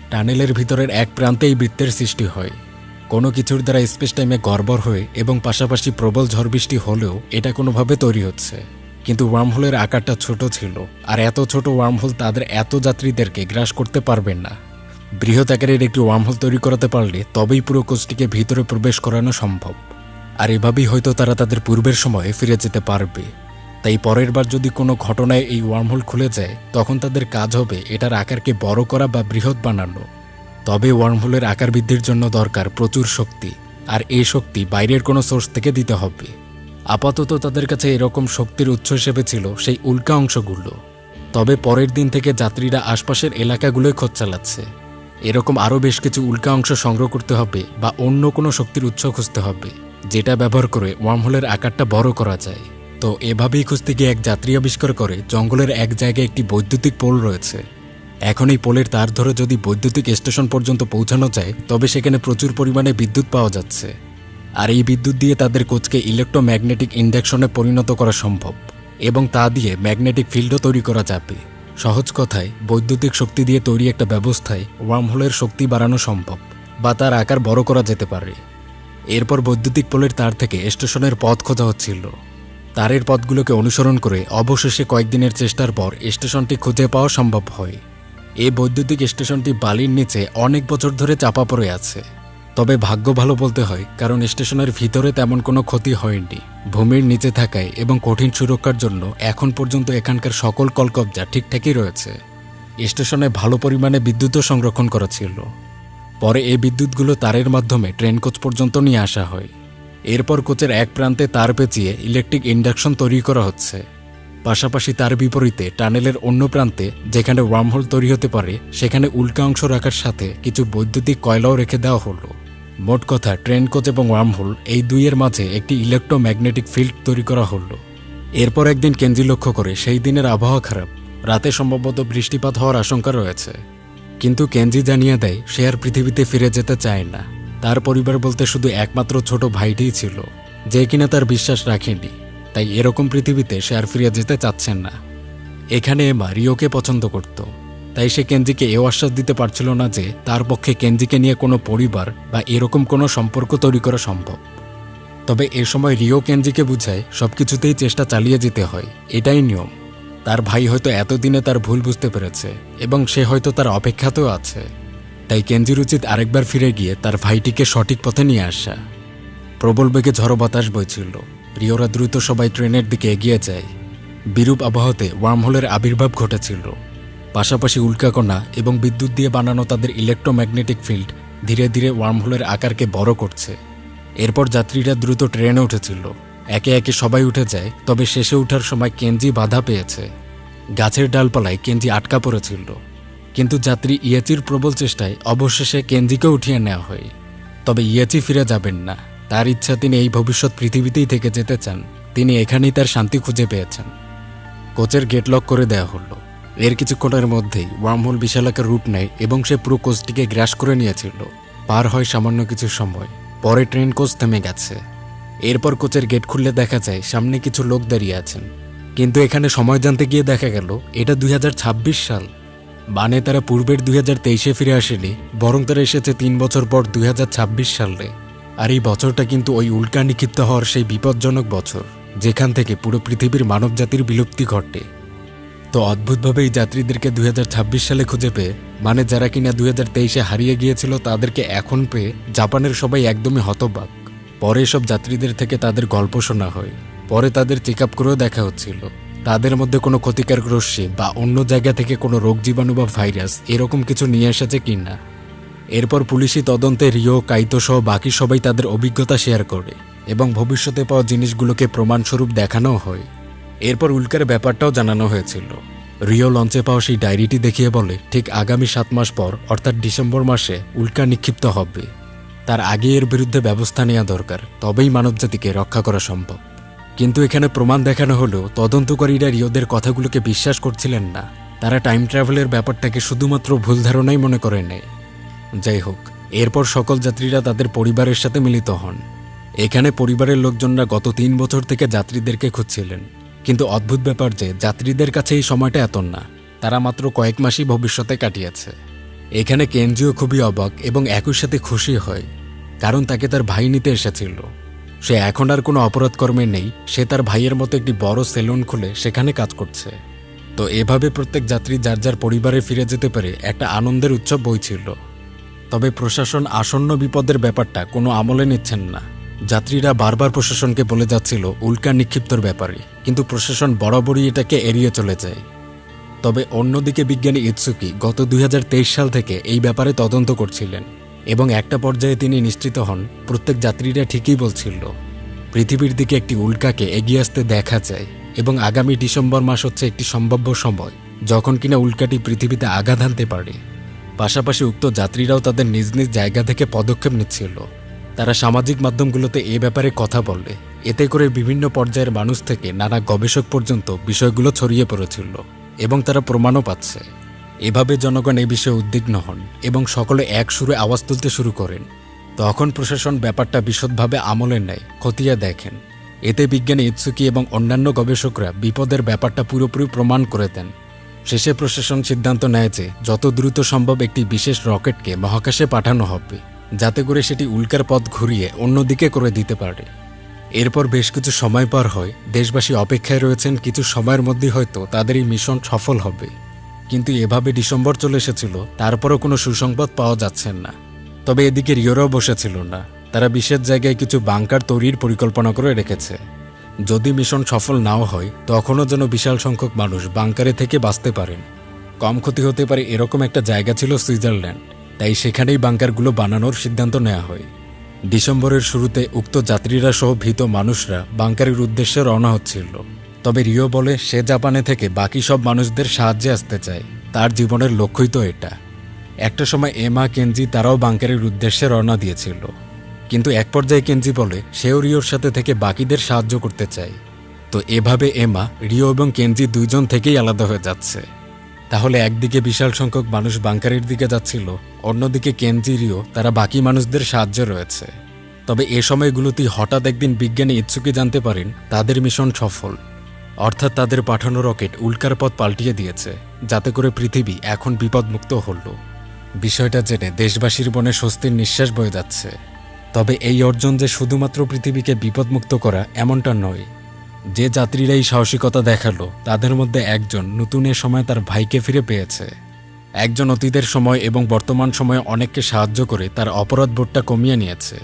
টানেলের ভিতরের এক প্রান্তে এই বৃত্তের সৃষ্টি হয়। কোনো কিছুর দ্বারা স্পেস টাইমে গড়বড় হয়ে এবং পাশাপাশি প্রবল ঝড় বৃষ্টি হলেও এটা কোনোভাবে তৈরি হচ্ছে। কিন্তু ওয়ার্মহোলের আকারটা ছোট ছিল, আর এত ছোট ওয়ার্মহোল তাদের এত যাত্রীদেরকে গ্রাস করতে পারবে না। বৃহৎ আকারের একটি ওয়ার্মহোল তৈরি করাতে পারলে তবেই পুরো কোচটিকে ভিতরে প্রবেশ করানো সম্ভব। আর এভাবেই হয়তো তারা তাদের পূর্বের সময়ে ফিরে যেতে পারবে। তাই পরের বার যদি কোনো ঘটনায় এই ওয়ার্মহোল খুলে যায়, তখন তাদের কাজ হবে এটার আকারকে বড় করা বা বৃহৎ বানানো। তবে ওয়ার্মহোলের আকার বৃদ্ধির জন্য দরকার প্রচুর শক্তি, আর এই শক্তি বাইরের কোনো সোর্স থেকে দিতে হবে। আপাতত তাদের কাছে এরকম শক্তির উৎস হিসেবে ছিল সেই উল্কা অংশগুলো। তবে পরের দিন থেকে যাত্রীরা আশপাশের এলাকাগুলোয় খোঁজ চালাচ্ছে। এরকম আরও বেশ কিছু উল্কা অংশ সংগ্রহ করতে হবে বা অন্য কোনো শক্তির উৎস খুঁজতে হবে, যেটা ব্যবহার করে ওয়ার্মহোলের আকারটা বড় করা যায়। তো এভাবেই খুঁজতে গিয়ে এক যাত্রী আবিষ্কার করে জঙ্গলের এক জায়গায় একটি বৈদ্যুতিক পোল রয়েছে। এখন এই পোলের তার ধরে যদি বৈদ্যুতিক স্টেশন পর্যন্ত পৌঁছানো যায়, তবে সেখানে প্রচুর পরিমাণে বিদ্যুৎ পাওয়া যাচ্ছে। আর এই বিদ্যুৎ দিয়ে তাদের কোচকে ইলেকট্রোম্যাগনেটিক ইন্ডাকশনে পরিণত করা সম্ভব, এবং তা দিয়ে ম্যাগনেটিক ফিল্ডও তৈরি করা যাবে। সহজ কথায়, বৈদ্যুতিক শক্তি দিয়ে তৈরি একটা ব্যবস্থায় ওয়ার্মহোলের শক্তি বাড়ানো সম্ভব, বা তার আকার বড় করা যেতে পারে। এরপর বৈদ্যুতিক পোলের তার থেকে স্টেশনের পথ খোঁজা হচ্ছিল। তারের পথগুলোকে অনুসরণ করে অবশেষে কয়েকদিনের চেষ্টার পর স্টেশনটি খুঁজে পাওয়া সম্ভব হয়। এই বৈদ্যুতিক স্টেশনটি বালির নিচে অনেক বছর ধরে চাপা পড়ে আছে। তবে ভাগ্য ভালো বলতে হয়, কারণ স্টেশনের ভিতরে তেমন কোনো ক্ষতি হয়নি। ভূমির নিচে থাকায় এবং কঠিন সুরক্ষার জন্য এখন পর্যন্ত এখানকার সকল কলকবজা ঠিকঠাকই রয়েছে। স্টেশনে ভালো পরিমাণে বিদ্যুৎও সংরক্ষণ করা ছিল। পরে এই বিদ্যুৎগুলো তারের মাধ্যমে ট্রেন কোচ পর্যন্ত নিয়ে আসা হয়। এরপর কোচের এক প্রান্তে তার পেঁচিয়ে ইলেকট্রিক ইন্ডাকশন তৈরি করা হচ্ছে। পাশাপাশি তার বিপরীতে টানেলের অন্য প্রান্তে যেখানে ওয়ার্মহোল তৈরি হতে পারে, সেখানে উল্কা অংশ রাখার সাথে কিছু বৈদ্যুতিক কয়লাও রেখে দেওয়া হলো। মোট কথা, ট্রেন কোচ এবং ওয়ার্মহোল এই দুইয়ের মাঝে একটি ইলেকট্রোম্যাগনেটিক ফিল্ড তৈরি করা হলো। এরপর একদিন কেনজি লক্ষ্য করে সেই দিনের আবহাওয়া খারাপ, রাতে সম্ভবত বৃষ্টিপাত হওয়ার আশঙ্কা রয়েছে। কিন্তু কেনজি জানিয়ে দেয় সে আর পৃথিবীতে ফিরে যেতে চায় না। তার পরিবার বলতে শুধু একমাত্র ছোট ভাইটিই ছিল, যে কিনা তার বিশ্বাস রাখেনি। তাই এরকম পৃথিবীতে সে আর ফিরে যেতে চাচ্ছেন না। এখানে এমা রিওকে পছন্দ করত, তাই সে কেনজিকে এও আশ্বাস দিতে পারছিল না যে তার পক্ষে কেনজিকে নিয়ে কোনো পরিবার বা এরকম কোনো সম্পর্ক তৈরি করা সম্ভব। তবে এ সময় রিও কেনজিকে বুঝায় সবকিছুতেই চেষ্টা চালিয়ে যেতে হয়, এটাই নিয়ম। তার ভাই হয়তো এতদিনে তার ভুল বুঝতে পেরেছে এবং সে হয়তো তার অপেক্ষাতেও আছে। তাই কেনজির উচিত আরেকবার ফিরে গিয়ে তার ভাইটিকে সঠিক পথে নিয়ে আসা। প্রবল বেগে ঝড়ো বাতাস বইছিল। রিওরা দ্রুত সবাই ট্রেনের দিকে এগিয়ে যায়। বিরূপ আবহাওয়াতে ওয়ার্মহোলের আবির্ভাব ঘটেছিল। পাশাপাশি উল্কাকণা এবং বিদ্যুৎ দিয়ে বানানো তাদের ইলেকট্রোম্যাগনেটিক ফিল্ড ধীরে ধীরে ওয়ার্মহোলের আকারকে বড় করছে। এরপর যাত্রীরা দ্রুত ট্রেনে উঠেছিল। একে একে সবাই উঠে যায়, তবে শেষে ওঠার সময় কেনজি বাধা পেয়েছে। গাছের ডালপালায় কেনজি আটকা পড়েছিল, কিন্তু যাত্রী ইয়াচির প্রবল চেষ্টায় অবশেষে কেনজিকে উঠিয়ে নেওয়া হয়। তবে ইয়াচি ফিরে যাবেন না। তার ইচ্ছা, তিনি এই ভবিষ্যৎ পৃথিবীতেই থেকে যেতে চান। তিনি এখানেই তার শান্তি খুঁজে পেয়েছেন। কোচের গেট লক করে দেওয়া হলো। এর কিছুক্ষণের মধ্যেই ওয়ার্মহোল বিশালাকার রূপ নেয় এবং সে পুরো কোচটিকে গ্রাস করে নিয়েছিল। পার হয় সামান্য কিছু সময়, পরে ট্রেন কোচ থেমে গেছে। এরপর কোচের গেট খুললে দেখা যায় সামনে কিছু লোক দাঁড়িয়ে আছেন। কিন্তু এখানে সময় জানতে গিয়ে দেখা গেল এটা 2026 সাল। মানে তারা পূর্বের 2023-এ ফিরে আসেনি, বরং তারা এসেছে 3 বছর পর 2026 সালে। আর এই বছরটা কিন্তু ওই উল্কা নিক্ষিপ্ত হওয়ার সেই বিপজ্জনক বছর, যেখান থেকে পুরো পৃথিবীর মানবজাতির বিলুপ্তি ঘটে। তো অদ্ভুতভাবে এই যাত্রীদেরকে 2026 সালে খুঁজে পেয়ে, মানে যারা কিনা 2023-এ হারিয়ে গিয়েছিল তাদেরকে এখন পেয়ে জাপানের সবাই একদমই হতবাক। পরে সব যাত্রীদের থেকে তাদের গল্প শোনা হয়। পরে তাদের চেক আপ করেও দেখা হচ্ছিল তাদের মধ্যে কোনো ক্ষতিকারক রশ্মি বা অন্য জায়গা থেকে কোনো রোগ জীবাণু বা ভাইরাস এরকম কিছু নিয়ে এসেছে কিনা। এরপর পুলিশি তদন্তে রিও, কাইতো সহ বাকি সবাই তাদের অভিজ্ঞতা শেয়ার করে এবং ভবিষ্যতে পাওয়া জিনিসগুলোকে প্রমাণস্বরূপ দেখানোও হয়। এরপর উল্কার ব্যাপারটাও জানানো হয়েছিল। রিও লঞ্চে পাওয়া সেই ডায়েরিটি দেখিয়ে বলে, ঠিক আগামী 7 মাস পর অর্থাৎ ডিসেম্বর মাসে উল্কা নিক্ষিপ্ত হবে। তার আগে এর বিরুদ্ধে ব্যবস্থা নেওয়া দরকার, তবেই মানবজাতিকে রক্ষা করা সম্ভব। কিন্তু এখানে প্রমাণ দেখানো হলেও তদন্তকারীরা রিওদের কথাগুলোকে বিশ্বাস করছিলেন না। তারা টাইম ট্রাভেলের ব্যাপারটাকে শুধুমাত্র ভুল ধারণাই মনে করে নেয়। যাই হোক, এরপর সকল যাত্রীরা তাদের পরিবারের সাথে মিলিত হন। এখানে পরিবারের লোকজনরা গত 3 বছর থেকে যাত্রীদেরকে খুঁজছিলেন। কিন্তু অদ্ভুত ব্যাপার যে যাত্রীদের কাছে এই সময়টা এত না, তারা মাত্র কয়েক মাসই ভবিষ্যতে কাটিয়েছে। এখানে কেনজিও খুবই অবাক এবং একই সাথে খুশি হয়, কারণ তাকে তার ভাই নিতে এসেছিল। সে এখন আর কোনো অপরাধ কর্মে নেই। সে তার ভাইয়ের মতো একটি বড় সেলুন খুলে সেখানে কাজ করছে। তো এভাবে প্রত্যেক যাত্রী যার যার পরিবারে ফিরে যেতে পারে একটা আনন্দের উৎসব বইছিল। তবে প্রশাসন আসন্ন বিপদের ব্যাপারটা কোনো আমলে নিচ্ছেন না। যাত্রীরা বারবার প্রশাসনকে বলে যাচ্ছিল উল্কা নিক্ষিপ্তর ব্যাপারে, কিন্তু প্রশাসন বরাবরই এটাকে এড়িয়ে চলে যায়। তবে অন্যদিকে বিজ্ঞানী ইৎসুকি গত 2023 সাল থেকে এই ব্যাপারে তদন্ত করছিলেন এবং একটা পর্যায়ে তিনি নিশ্চিত হন প্রত্যেক যাত্রীরা ঠিকই বলছিল পৃথিবীর দিকে একটি উল্কাকে এগিয়ে আসতে দেখা যায় এবং আগামী ডিসেম্বর মাস হচ্ছে একটি সম্ভাব্য সময় যখন কিনা উল্কাটি পৃথিবীতে আঘাত হানতে পারে। পাশাপাশি উক্ত যাত্রীরাও তাদের নিজ নিজ জায়গা থেকে পদক্ষেপ নিচ্ছিল। তারা সামাজিক মাধ্যমগুলোতে এ ব্যাপারে কথা বলে, এতে করে বিভিন্ন পর্যায়ের মানুষ থেকে নানা গবেষক পর্যন্ত বিষয়গুলো ছড়িয়ে পড়েছিল এবং তারা প্রমাণও পাচ্ছে। এভাবে জনগণ এই বিষয়ে উদ্বিগ্ন হন এবং সকলে এক সুরে আওয়াজ তুলতে শুরু করেন। তখন প্রশাসন ব্যাপারটা বিশদভাবে আমলে নেয়, খতিয়ে দেখেন। এতে বিজ্ঞানী ইৎসুকি এবং অন্যান্য গবেষকরা বিপদের ব্যাপারটা পুরোপুরি প্রমাণ করে দেন। শেষে প্রশাসন সিদ্ধান্ত নেয় যে যত দ্রুত সম্ভব একটি বিশেষ রকেটকে মহাকাশে পাঠানো হবে, যাতে করে সেটি উল্কার পথ ঘুরিয়ে অন্যদিকে করে দিতে পারে। এরপর বেশ কিছু সময় পার হয়। দেশবাসী অপেক্ষায় রয়েছেন কিছু সময়ের মধ্যে হয়তো তাদের এই মিশন সফল হবে। কিন্তু এভাবে ডিসেম্বর চলে এসেছিল, তারপরও কোনো সুসংবাদ পাওয়া যাচ্ছে না। তবে এদিকে রিওরাও বসেছিল না। তারা বিশেষ জায়গায় কিছু বাংকার তৈরির পরিকল্পনা করে রেখেছে। যদি মিশন সফল নাও হয়, তখনও যেন বিশাল সংখ্যক মানুষ বাংকারে থেকে বাঁচতে পারেন। কম ক্ষতি হতে পারে এরকম একটা জায়গা ছিল সুইজারল্যান্ড, তাই সেখানেই বাংকারগুলো বানানোর সিদ্ধান্ত নেওয়া হয়। ডিসেম্বরের শুরুতে উক্ত যাত্রীরা সহ ভীত মানুষরা বাংকারের উদ্দেশ্যে রওনা হচ্ছিল। তবে রিও বলে সে জাপানে থেকে বাকি সব মানুষদের সাহায্যে আসতে চায়, তার জীবনের লক্ষ্যই তো এটা। একটা সময় এমা, কেনজি তারাও বাংকারের উদ্দেশ্যে রওনা দিয়েছিল। কিন্তু এক পর্যায়ে কেনজি বলে সেও রিওর সাথে থেকে বাকিদের সাহায্য করতে চায়। তো এভাবে এমা, রিও এবং কেনজি দুইজন থেকেই আলাদা হয়ে যাচ্ছে। তাহলে একদিকে বিশাল সংখ্যক মানুষ বাংকারের দিকে যাচ্ছিল, অন্যদিকে কেনজি, রিও তারা বাকি মানুষদের সাহায্যে রয়েছে। তবে এ সময়গুলোতেই হঠাৎ একদিন বিজ্ঞানী ইৎসুকি জানতে পারেন তাদের মিশন সফল, অর্থাৎ তাদের পাঠানো রকেট উল্কার পথ পাল্টিয়ে দিয়েছে, যাতে করে পৃথিবী এখন বিপদমুক্ত হল। বিষয়টা জেনে দেশবাসীর মনে স্বস্তির নিঃশ্বাস বয়ে যাচ্ছে। তবে এই অর্জন যে শুধুমাত্র পৃথিবীকে বিপদমুক্ত করা এমনটা নয়। যে যাত্রীরা এই সাহসিকতা দেখালো তাদের মধ্যে একজন নতুন এ সময় তার ভাইকে ফিরে পেয়েছে। একজন অতীতের সময় এবং বর্তমান সময়ে অনেককে সাহায্য করে তার অপরাধ বোধটা কমিয়ে নিয়েছে।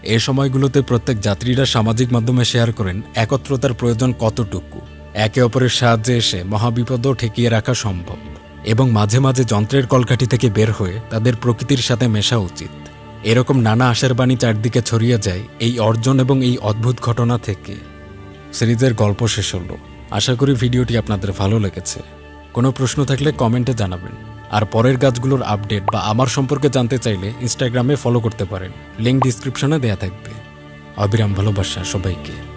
এ সময়গুলোতে প্রত্যেক যাত্রীরা সামাজিক মাধ্যমে শেয়ার করেন একত্রতার প্রয়োজন কতটুকু। একে অপরের সাহায্যে এসে মহাবিপদও ঠেকিয়ে রাখা সম্ভব এবং মাঝে মাঝে যন্ত্রের কলকাঠি থেকে বের হয়ে তাদের প্রকৃতির সাথে মেশা উচিত। এরকম নানা আশার বাণী চারদিকে ছড়িয়ে যায় এই অর্জন এবং এই অদ্ভুত ঘটনা থেকে। সিরিজের গল্প শেষ হলো। আশা করি ভিডিওটি আপনাদের ভালো লেগেছে। কোনো প্রশ্ন থাকলে কমেন্টে জানাবেন। আর পরের গাছগুলোর আপডেট বা আমার সম্পর্কে জানতে চাইলে ইনস্টাগ্রামে ফলো করতে পারেন, লিঙ্ক ডিসক্রিপশনে দেয়া থাকবে। অবিরাম ভালোবাসা সবাইকে।